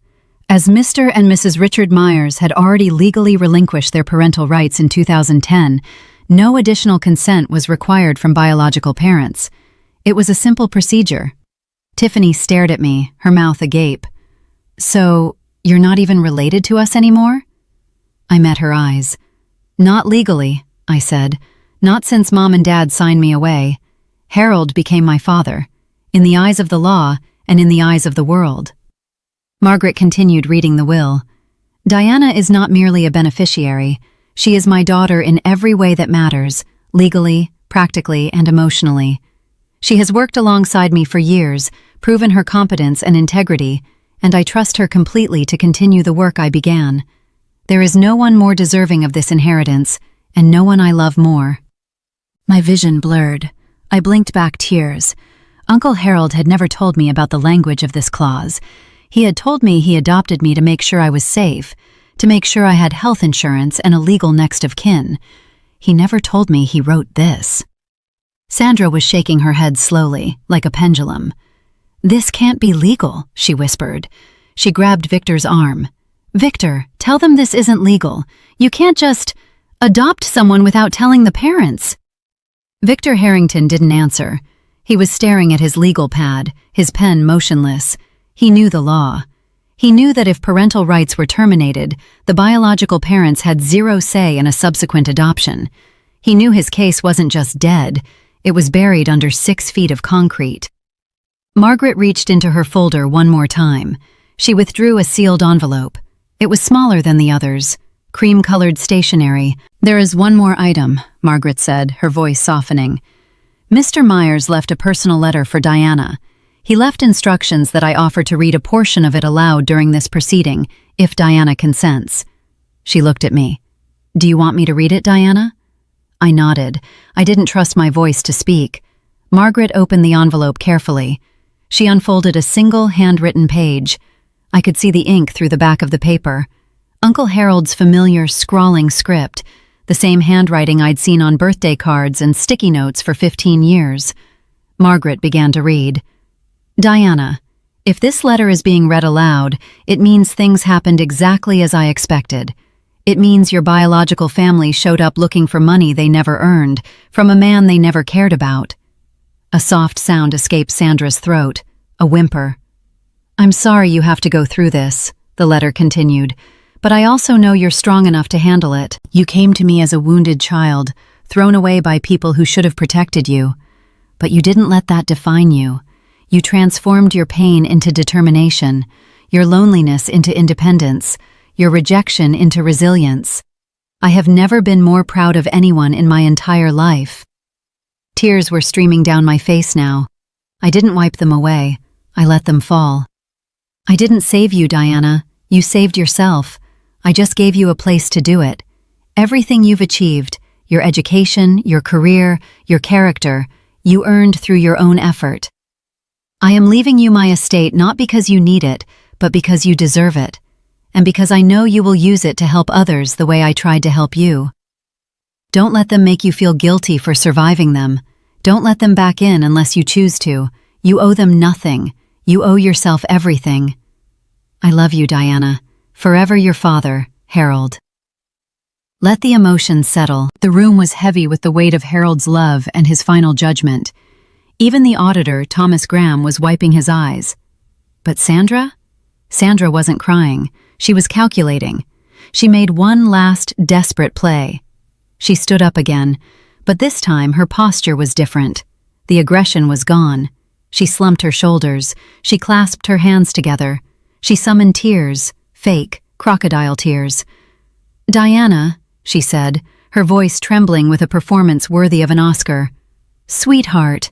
As Mr. and Mrs. Richard Myers had already legally relinquished their parental rights in 2010, no additional consent was required from biological parents. It was a simple procedure. Tiffany stared at me, her mouth agape. "So, you're not even related to us anymore?" I met her eyes. "Not legally," I said. "Not since Mom and Dad signed me away. Harold became my father, in the eyes of the law and in the eyes of the world." Margaret continued reading the will. "Diana is not merely a beneficiary. She is my daughter in every way that matters, legally, practically, and emotionally. She has worked alongside me for years, proven her competence and integrity, and I trust her completely to continue the work I began. There is no one more deserving of this inheritance, and no one I love more." My vision blurred. I blinked back tears. Uncle Harold had never told me about the language of this clause. He had told me he adopted me to make sure I was safe, to make sure I had health insurance and a legal next of kin. He never told me he wrote this. Sandra was shaking her head slowly, like a pendulum. "This can't be legal," she whispered. She grabbed Victor's arm. "Victor, tell them this isn't legal. You can't just adopt someone without telling the parents." Victor Harrington didn't answer. He was staring at his legal pad, his pen motionless. He knew the law. He knew that if parental rights were terminated, the biological parents had zero say in a subsequent adoption. He knew his case wasn't just dead, it was buried under 6 feet of concrete. Margaret reached into her folder one more time. She withdrew a sealed envelope. It was smaller than the others, cream-colored stationery. "There is one more item," Margaret said, her voice softening. "Mr. Myers left a personal letter for Diana. He left instructions that I offer to read a portion of it aloud during this proceeding, if Diana consents." She looked at me. "Do you want me to read it, Diana?" I nodded. I didn't trust my voice to speak. Margaret opened the envelope carefully. She unfolded a single handwritten page. I could see the ink through the back of the paper. Uncle Harold's familiar scrawling script, the same handwriting I'd seen on birthday cards and sticky notes for 15 years. Margaret began to read. "Diana, if this letter is being read aloud, it means things happened exactly as I expected. It means your biological family showed up looking for money they never earned, from a man they never cared about." A soft sound escaped Sandra's throat, a whimper. "I'm sorry you have to go through this," the letter continued, "but I also know you're strong enough to handle it. You came to me as a wounded child, thrown away by people who should have protected you. But you didn't let that define you. You transformed your pain into determination, your loneliness into independence, your rejection into resilience. I have never been more proud of anyone in my entire life." Tears were streaming down my face now. I didn't wipe them away. I let them fall. "I didn't save you, Diana. You saved yourself. I just gave you a place to do it. Everything you've achieved, your education, your career, your character, you earned through your own effort. I am leaving you my estate not because you need it, but because you deserve it, and because I know you will use it to help others the way I tried to help you. Don't let them make you feel guilty for surviving them. Don't let them back in unless you choose to. You owe them nothing. You owe yourself everything. I love you, Diana. Forever your father, Harold." Let the emotions settle. The room was heavy with the weight of Harold's love and his final judgment. Even the auditor, Thomas Graham, was wiping his eyes. But Sandra? Sandra wasn't crying. She was calculating. She made one last desperate play. She stood up again, but this time her posture was different. The aggression was gone. She slumped her shoulders. She clasped her hands together. She summoned tears, fake, crocodile tears. "Diana," she said, her voice trembling with a performance worthy of an Oscar. "Sweetheart."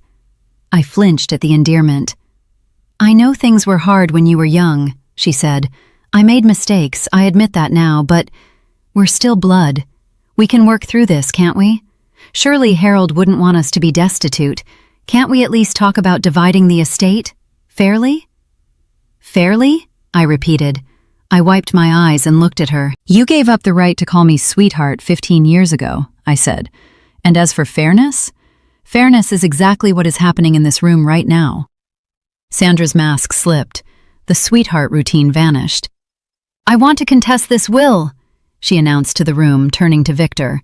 I flinched at the endearment. "I know things were hard when you were young," she said. "I made mistakes, I admit that now, but we're still blood. We can work through this, can't we? Surely Harold wouldn't want us to be destitute. Can't we at least talk about dividing the estate? Fairly?" "Fairly?" I repeated. I wiped my eyes and looked at her. "You gave up the right to call me sweetheart 15 years ago," I said. "And as for fairness? Fairness is exactly what is happening in this room right now." Sandra's mask slipped. The sweetheart routine vanished. "I want to contest this will," she announced to the room, turning to Victor.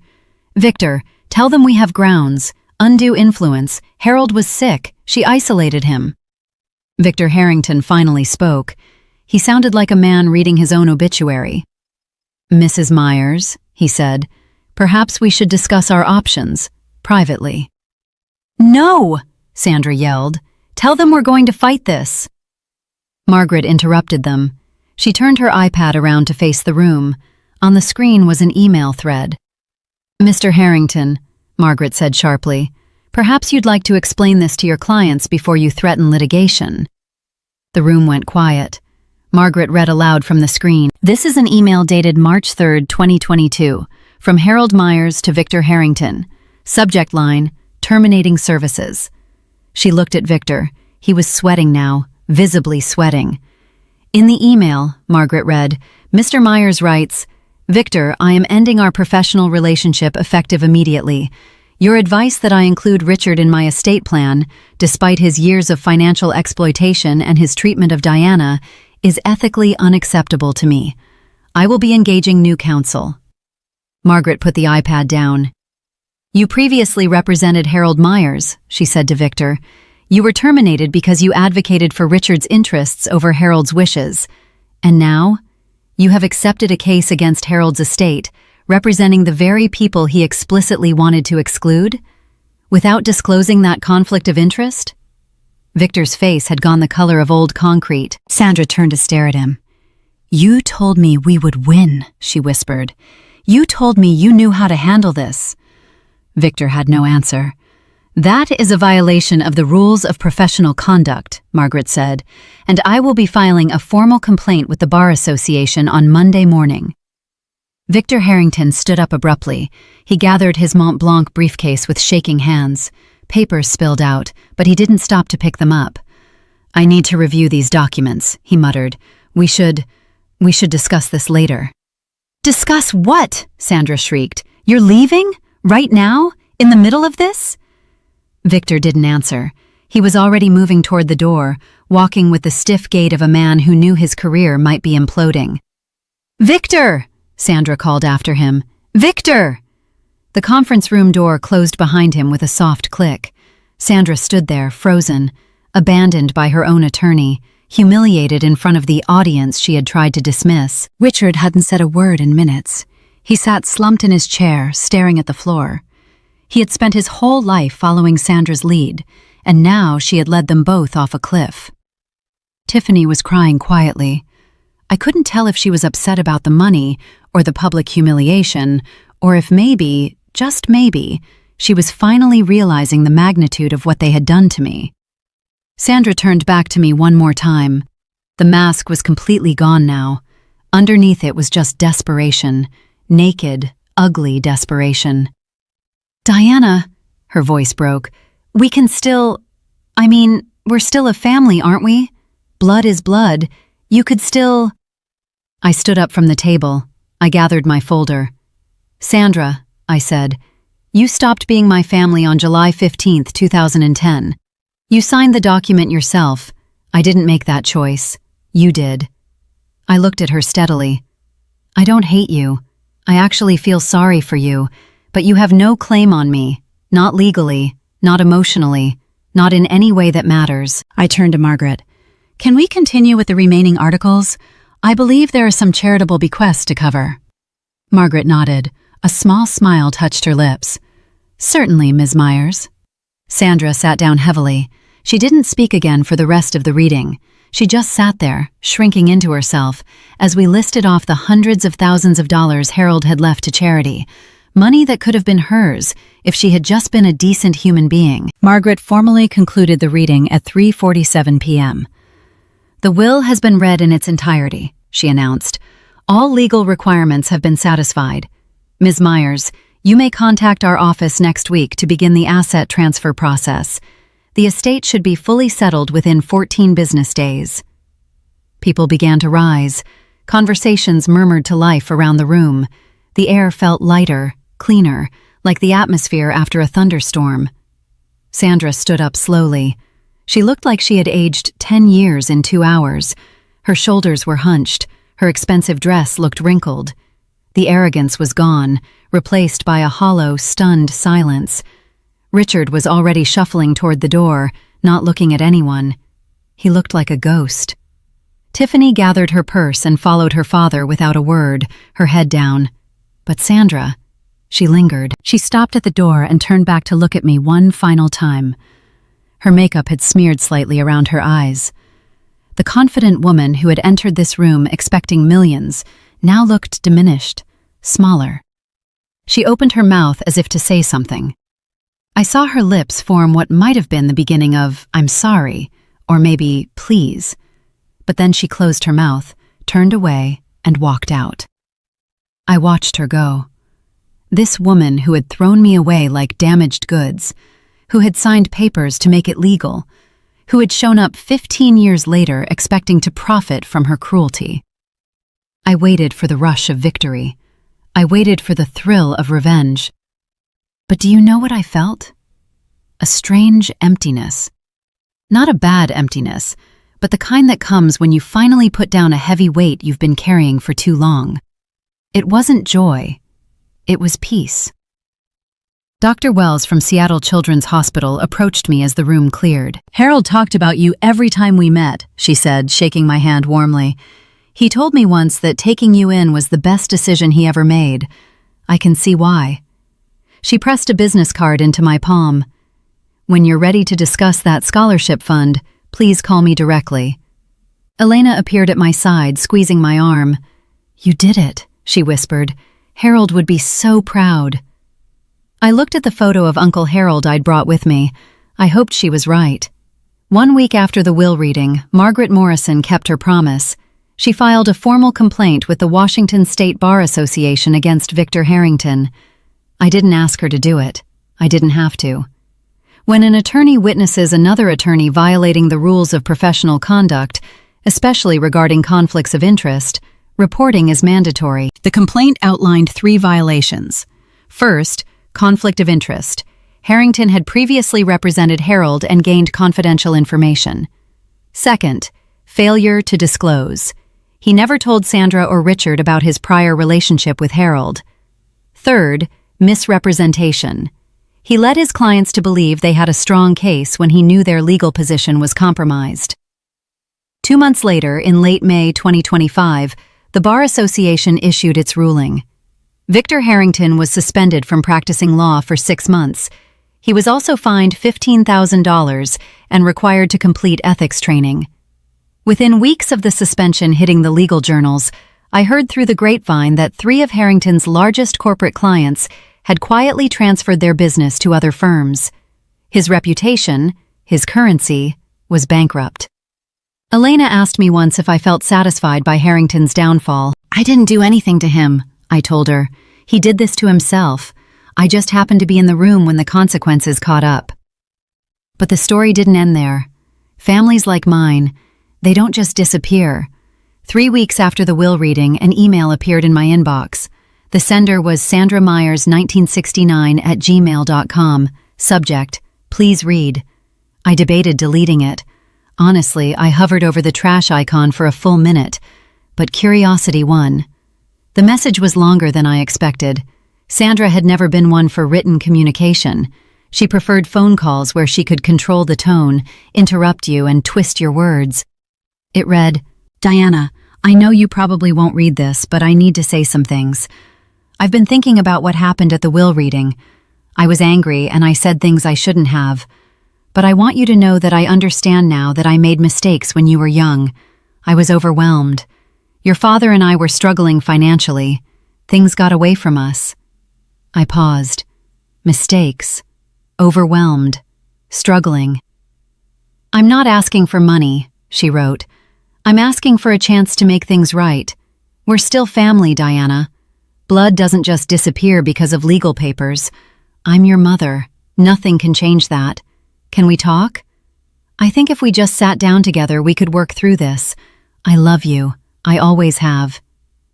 "Victor, tell them we have grounds. Undue influence. Harold was sick. She isolated him." Victor Harrington finally spoke. He sounded like a man reading his own obituary. "Mrs. Myers," he said, "perhaps we should discuss our options, privately." "No!" Sandra yelled. "Tell them we're going to fight this." Margaret interrupted them. She turned her iPad around to face the room. On the screen was an email thread. "Mr. Harrington," Margaret said sharply, "perhaps you'd like to explain this to your clients before you threaten litigation." The room went quiet. Margaret read aloud from the screen. "This is an email dated March 3, 2022, from Harold Myers to Victor Harrington. Subject line, terminating services." She looked at Victor. He was sweating now, visibly sweating. In the email, Margaret read, "Mr. Myers writes, Victor, I am ending our professional relationship effective immediately. Your advice that I include Richard in my estate plan, despite his years of financial exploitation and his treatment of Diana, is ethically unacceptable to me. I will be engaging new counsel." Margaret put the iPad down. "You previously represented Harold Myers," she said to Victor. You were terminated because you advocated for Richard's interests over Harold's wishes. And now, you have accepted a case against Harold's estate, representing the very people he explicitly wanted to exclude, without disclosing that conflict of interest? Victor's face had gone the color of old concrete. Sandra turned to stare at him. "You told me we would win," she whispered. "You told me you knew how to handle this." Victor had no answer. "That is a violation of the rules of professional conduct," Margaret said, "and I will be filing a formal complaint with the Bar Association on Monday morning." Victor Harrington stood up abruptly. He gathered his Mont Blanc briefcase with shaking hands. Papers spilled out, but he didn't stop to pick them up. "I need to review these documents," he muttered. We should discuss this later." "Discuss what?" Sandra shrieked. "You're leaving? Right now? In the middle of this?" Victor didn't answer. He was already moving toward the door, walking with the stiff gait of a man who knew his career might be imploding. "Victor!" Sandra called after him. "Victor!" The conference room door closed behind him with a soft click. Sandra stood there, frozen, abandoned by her own attorney, humiliated in front of the audience she had tried to dismiss. Richard hadn't said a word in minutes. He sat slumped in his chair, staring at the floor. He had spent his whole life following Sandra's lead, and now she had led them both off a cliff. Tiffany was crying quietly. I couldn't tell if she was upset about the money or the public humiliation, or if maybe, just maybe, she was finally realizing the magnitude of what they had done to me. Sandra turned back to me one more time. The mask was completely gone now. Underneath it was just desperation, naked, ugly desperation. "Diana," her voice broke, "we can still... we're still a family, aren't we? Blood is blood. You could still..." I stood up from the table. I gathered my folder. "Sandra," I said, "you stopped being my family on July 15th, 2010. You signed the document yourself. I didn't make that choice. You did." I looked at her steadily. "I don't hate you. I actually feel sorry for you, but you have no claim on me. Not legally, not emotionally, not in any way that matters." I turned to Margaret. "Can we continue with the remaining articles? I believe there are some charitable bequests to cover." Margaret nodded. A small smile touched her lips. "Certainly, Ms. Myers." Sandra sat down heavily. She didn't speak again for the rest of the reading. She just sat there, shrinking into herself, as we listed off the hundreds of thousands of dollars Harold had left to charity, money that could have been hers if she had just been a decent human being. Margaret formally concluded the reading at 3:47 p.m. "The will has been read in its entirety," she announced. "All legal requirements have been satisfied. Ms. Myers, you may contact our office next week to begin the asset transfer process. The estate should be fully settled within 14 business days." People began to rise. Conversations murmured to life around the room. The air felt lighter, cleaner, like the atmosphere after a thunderstorm. Sandra stood up slowly. She looked like she had aged 10 years in 2 hours. Her shoulders were hunched. Her expensive dress looked wrinkled. The arrogance was gone, replaced by a hollow, stunned silence. Richard was already shuffling toward the door, not looking at anyone. He looked like a ghost. Tiffany gathered her purse and followed her father without a word, her head down. But Sandra, she lingered. She stopped at the door and turned back to look at me one final time. Her makeup had smeared slightly around her eyes. The confident woman who had entered this room expecting millions now looked diminished, smaller. She opened her mouth as if to say something. I saw her lips form what might have been the beginning of "I'm sorry," or maybe "please." But then she closed her mouth, turned away, and walked out. I watched her go. This woman who had thrown me away like damaged goods, who had signed papers to make it legal, who had shown up 15 years later expecting to profit from her cruelty. I waited for the rush of victory. I waited for the thrill of revenge. But do you know what I felt? A strange emptiness. Not a bad emptiness, but the kind that comes when you finally put down a heavy weight you've been carrying for too long. It wasn't joy. It was peace. Dr. Wells from Seattle Children's Hospital approached me as the room cleared. "Harold talked about you every time we met," she said, shaking my hand warmly. "He told me once that taking you in was the best decision he ever made. I can see why." She pressed a business card into my palm. "When you're ready to discuss that scholarship fund, please call me directly." Elena appeared at my side, squeezing my arm. "You did it," she whispered. "Harold would be so proud." I looked at the photo of Uncle Harold I'd brought with me. I hoped she was right. 1 week after the will reading, Margaret Morrison kept her promise. She filed a formal complaint with the Washington State Bar Association against Victor Harrington. I didn't ask her to do it. I didn't have to. When an attorney witnesses another attorney violating the rules of professional conduct, especially regarding conflicts of interest, reporting is mandatory. The complaint outlined 3 violations. First, conflict of interest. Harrington had previously represented Harold and gained confidential information. Second, failure to disclose. He never told Sandra or Richard about his prior relationship with Harold. Third, misrepresentation. He led his clients to believe they had a strong case when he knew their legal position was compromised. 2 months later, in late May 2025, the Bar Association issued its ruling. Victor Harrington was suspended from practicing law for 6 months. He was also fined $15,000 and required to complete ethics training. Within weeks of the suspension hitting the legal journals, I heard through the grapevine that 3 of Harrington's largest corporate clients had quietly transferred their business to other firms. His reputation, his currency, was bankrupt. Elena asked me once if I felt satisfied by Harrington's downfall. "I didn't do anything to him," I told her. "He did this to himself. I just happened to be in the room when the consequences caught up." But the story didn't end there. Families like mine, they don't just disappear. 3 weeks after the will reading, an email appeared in my inbox. The sender was sandramyers1969@gmail.com. Subject, "Please read." I debated deleting it. Honestly, I hovered over the trash icon for a full minute, but curiosity won. The message was longer than I expected. Sandra had never been one for written communication. She preferred phone calls where she could control the tone, interrupt you, and twist your words. It read, "Diana, I know you probably won't read this, but I need to say some things. I've been thinking about what happened at the will reading. I was angry and I said things I shouldn't have. But I want you to know that I understand now that I made mistakes when you were young. I was overwhelmed. Your father and I were struggling financially. Things got away from us." I paused. Mistakes. Overwhelmed. Struggling. "I'm not asking for money," she wrote. "I'm asking for a chance to make things right. We're still family, Diana. Blood doesn't just disappear because of legal papers. I'm your mother. Nothing can change that. Can we talk? I think if we just sat down together, we could work through this. I love you. I always have.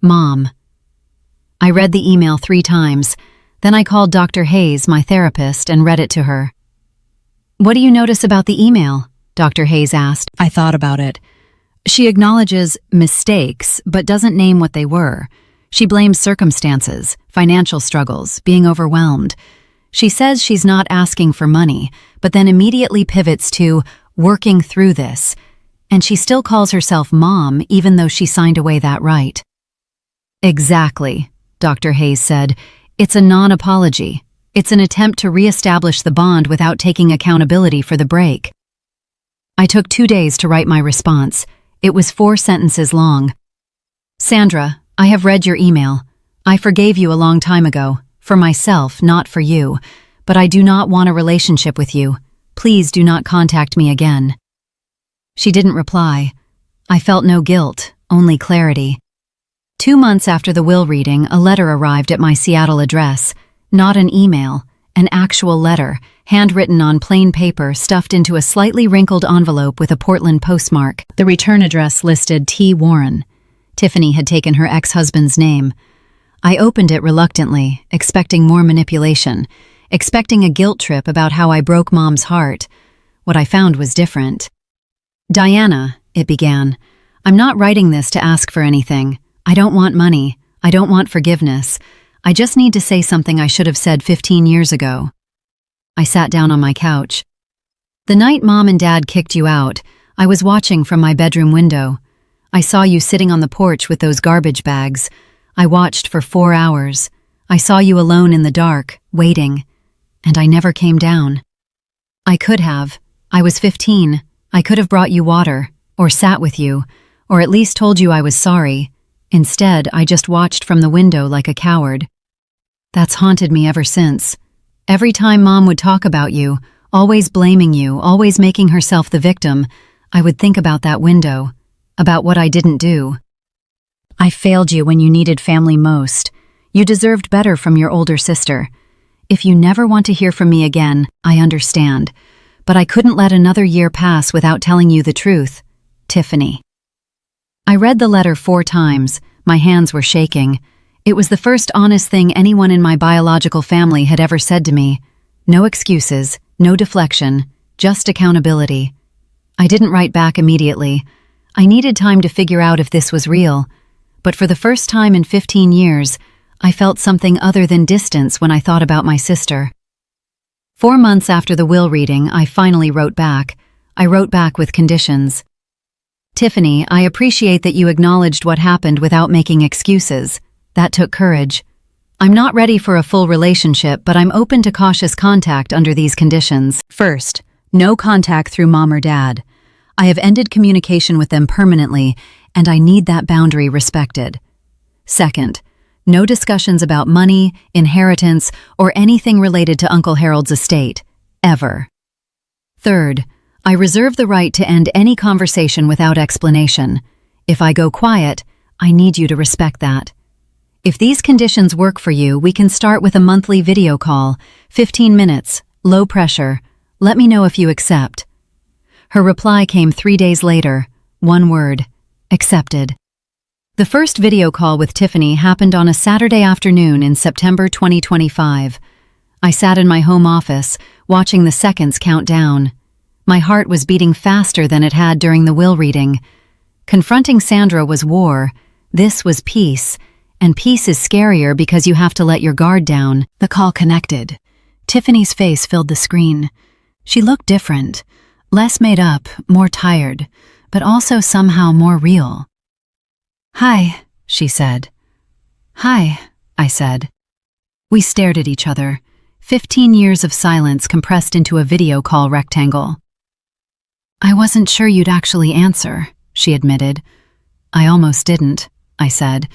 Mom." I read the email 3 times. Then I called Dr. Hayes, my therapist, and read it to her. "What do you notice about the email?" Dr. Hayes asked. I thought about it. She acknowledges mistakes, but doesn't name what they were. She blames circumstances, financial struggles, being overwhelmed. She says she's not asking for money, but then immediately pivots to working through this, and she still calls herself Mom even though she signed away that right. "Exactly," Dr. Hayes said. "It's a non-apology. It's an attempt to re-establish the bond without taking accountability for the break." I took 2 days to write my response. It was 4 sentences long. "Sandra, I have read your email. I forgave you a long time ago. For myself, not for you. But I do not want a relationship with you. Please do not contact me again." She didn't reply. I felt no guilt, only clarity. 2 months after the will reading, a letter arrived at my Seattle address. Not an email, an actual letter, handwritten on plain paper stuffed into a slightly wrinkled envelope with a Portland postmark. The return address listed T. Warren. Tiffany had taken her ex-husband's name. I opened it reluctantly, expecting more manipulation, expecting a guilt trip about how I broke Mom's heart. What I found was different. "Diana," it began, "I'm not writing this to ask for anything. I don't want money. I don't want forgiveness. I just need to say something I should have said 15 years ago. I sat down on my couch. The night Mom and Dad kicked you out, I was watching from my bedroom window. I saw you sitting on the porch with those garbage bags. I watched for 4 hours. I saw you alone in the dark, waiting. And I never came down. I could have. I was 15. I could have brought you water, or sat with you, or at least told you I was sorry. Instead, I just watched from the window like a coward. That's haunted me ever since. Every time Mom would talk about you, always blaming you, always making herself the victim, I would think about that window, about what I didn't do. I failed you when you needed family most. You deserved better from your older sister. If you never want to hear from me again, I understand. But I couldn't let another year pass without telling you the truth. Tiffany. I read the letter 4 times. My hands were shaking. It was the first honest thing anyone in my biological family had ever said to me. No excuses, no deflection, just accountability. I didn't write back immediately. I needed time to figure out if this was real. But for the first time in 15 years, I felt something other than distance when I thought about my sister. 4 months after the will reading, I finally wrote back. I wrote back with conditions. Tiffany, I appreciate that you acknowledged what happened without making excuses. That took courage. I'm not ready for a full relationship, but I'm open to cautious contact under these conditions. First, no contact through Mom or Dad. I have ended communication with them permanently, and I need that boundary respected. Second, no discussions about money, inheritance, or anything related to Uncle Harold's estate, ever. Third, I reserve the right to end any conversation without explanation. If I go quiet, I need you to respect that. If these conditions work for you, we can start with a monthly video call, 15 minutes, low pressure. Let me know if you accept. Her reply came 3 days later, 1 word, accepted. The first video call with Tiffany happened on a Saturday afternoon in September 2025. I sat in my home office, watching the seconds count down. My heart was beating faster than it had during the will reading. Confronting Sandra was war. This was peace. And peace is scarier because you have to let your guard down. The call connected. Tiffany's face filled the screen. She looked different. Less made up, more tired, but also somehow more real. "Hi," she said. "Hi," I said. We stared at each other. 15 years of silence compressed into a video call rectangle. "I wasn't sure you'd actually answer," she admitted. "I almost didn't," I said.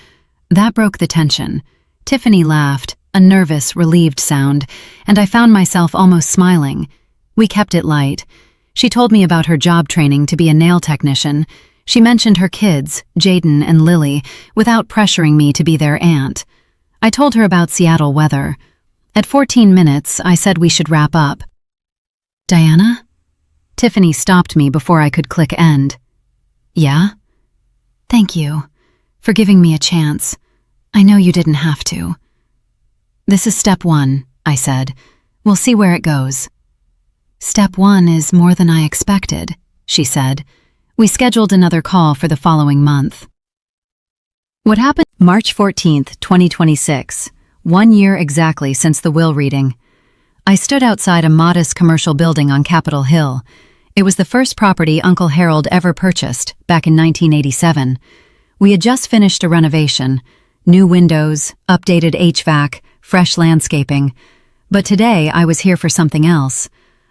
That broke the tension. Tiffany laughed, a nervous, relieved sound, and I found myself almost smiling. We kept it light. She told me about her job training to be a nail technician. She mentioned her kids, Jaden and Lily, without pressuring me to be their aunt. I told her about Seattle weather. At 14 minutes, I said we should wrap up. "Diana?" Tiffany stopped me before I could click end. "Yeah?" "Thank you for giving me a chance. I know you didn't have to." "This is step 1, I said. "We'll see where it goes." "Step 1 is more than I expected," she said. We scheduled another call for the following month. What happened? March 14th, 2026, 1 year exactly since the will reading. I stood outside a modest commercial building on Capitol Hill. It was the first property Uncle Harold ever purchased, back in 1987. We had just finished a renovation. New windows, updated HVAC, fresh landscaping. But today I was here for something else.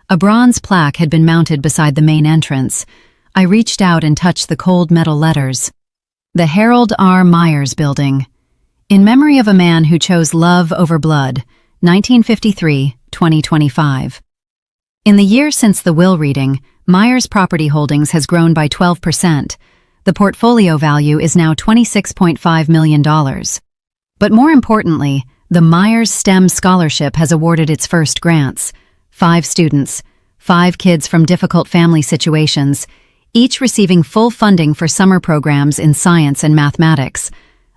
A bronze plaque had been mounted beside the main entrance. I reached out and touched the cold metal letters. The Harold R. Myers Building. In memory of a man who chose love over blood, 1953, 2025. In the year since the will reading, Myers Property Holdings has grown by 12%. The portfolio value is now $26.5 million. But more importantly, the Myers STEM Scholarship has awarded its first grants. 5 students, 5 kids from difficult family situations, each receiving full funding for summer programs in science and mathematics.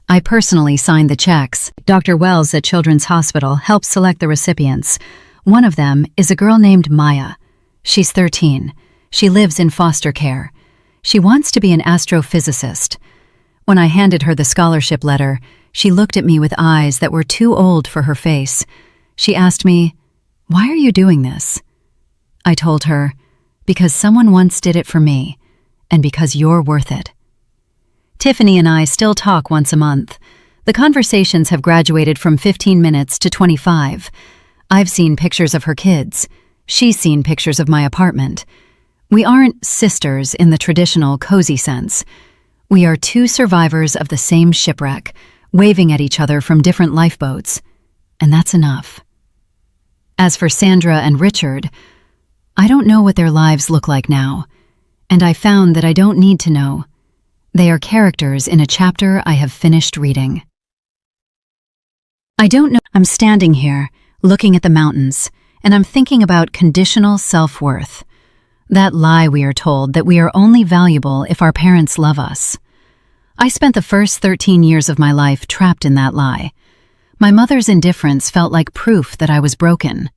I personally signed the checks. Dr. Wells at Children's Hospital helped select the recipients. One of them is a girl named Maya. She's 13. She lives in foster care. She wants to be an astrophysicist. When I handed her the scholarship letter, she looked at me with eyes that were too old for her face. She asked me, "Why are you doing this?" I told her, "Because someone once did it for me, and because you're worth it." Tiffany and I still talk once a month. The conversations have graduated from 15 minutes to 25. I've seen pictures of her kids. She's seen pictures of my apartment. We aren't sisters in the traditional cozy sense. We are two survivors of the same shipwreck, waving at each other from different lifeboats. And that's enough. As for Sandra and Richard, I don't know what their lives look like now, and I found that I don't need to know. They are characters in a chapter I have finished reading. I don't know. I'm standing here, looking at the mountains, and I'm thinking about conditional self-worth. That lie we are told that we are only valuable if our parents love us. I spent the first 13 years of my life trapped in that lie. My mother's indifference felt like proof that I was broken.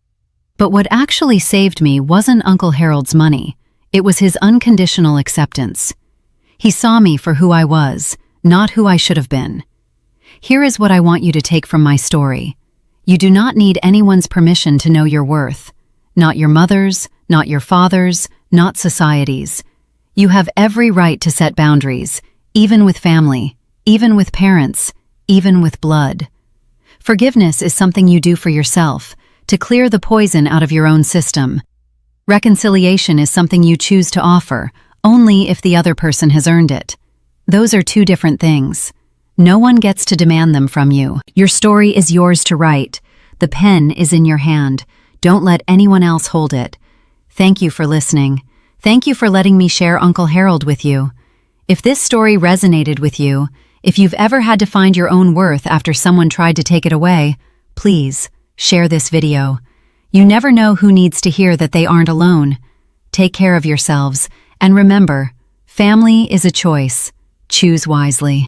But what actually saved me wasn't Uncle Harold's money. It was his unconditional acceptance. He saw me for who I was, not who I should have been. Here is what I want you to take from my story. You do not need anyone's permission to know your worth. Not your mother's, not your father's, not society's. You have every right to set boundaries, even with family, even with parents, even with blood. Forgiveness is something you do for yourself, to clear the poison out of your own system. Reconciliation is something you choose to offer, only if the other person has earned it. Those are two different things. No one gets to demand them from you. Your story is yours to write. The pen is in your hand. Don't let anyone else hold it. Thank you for listening. Thank you for letting me share Uncle Harold with you. If this story resonated with you, if you've ever had to find your own worth after someone tried to take it away, please share this video. You never know who needs to hear that they aren't alone. Take care of yourselves, and remember, family is a choice. Choose wisely.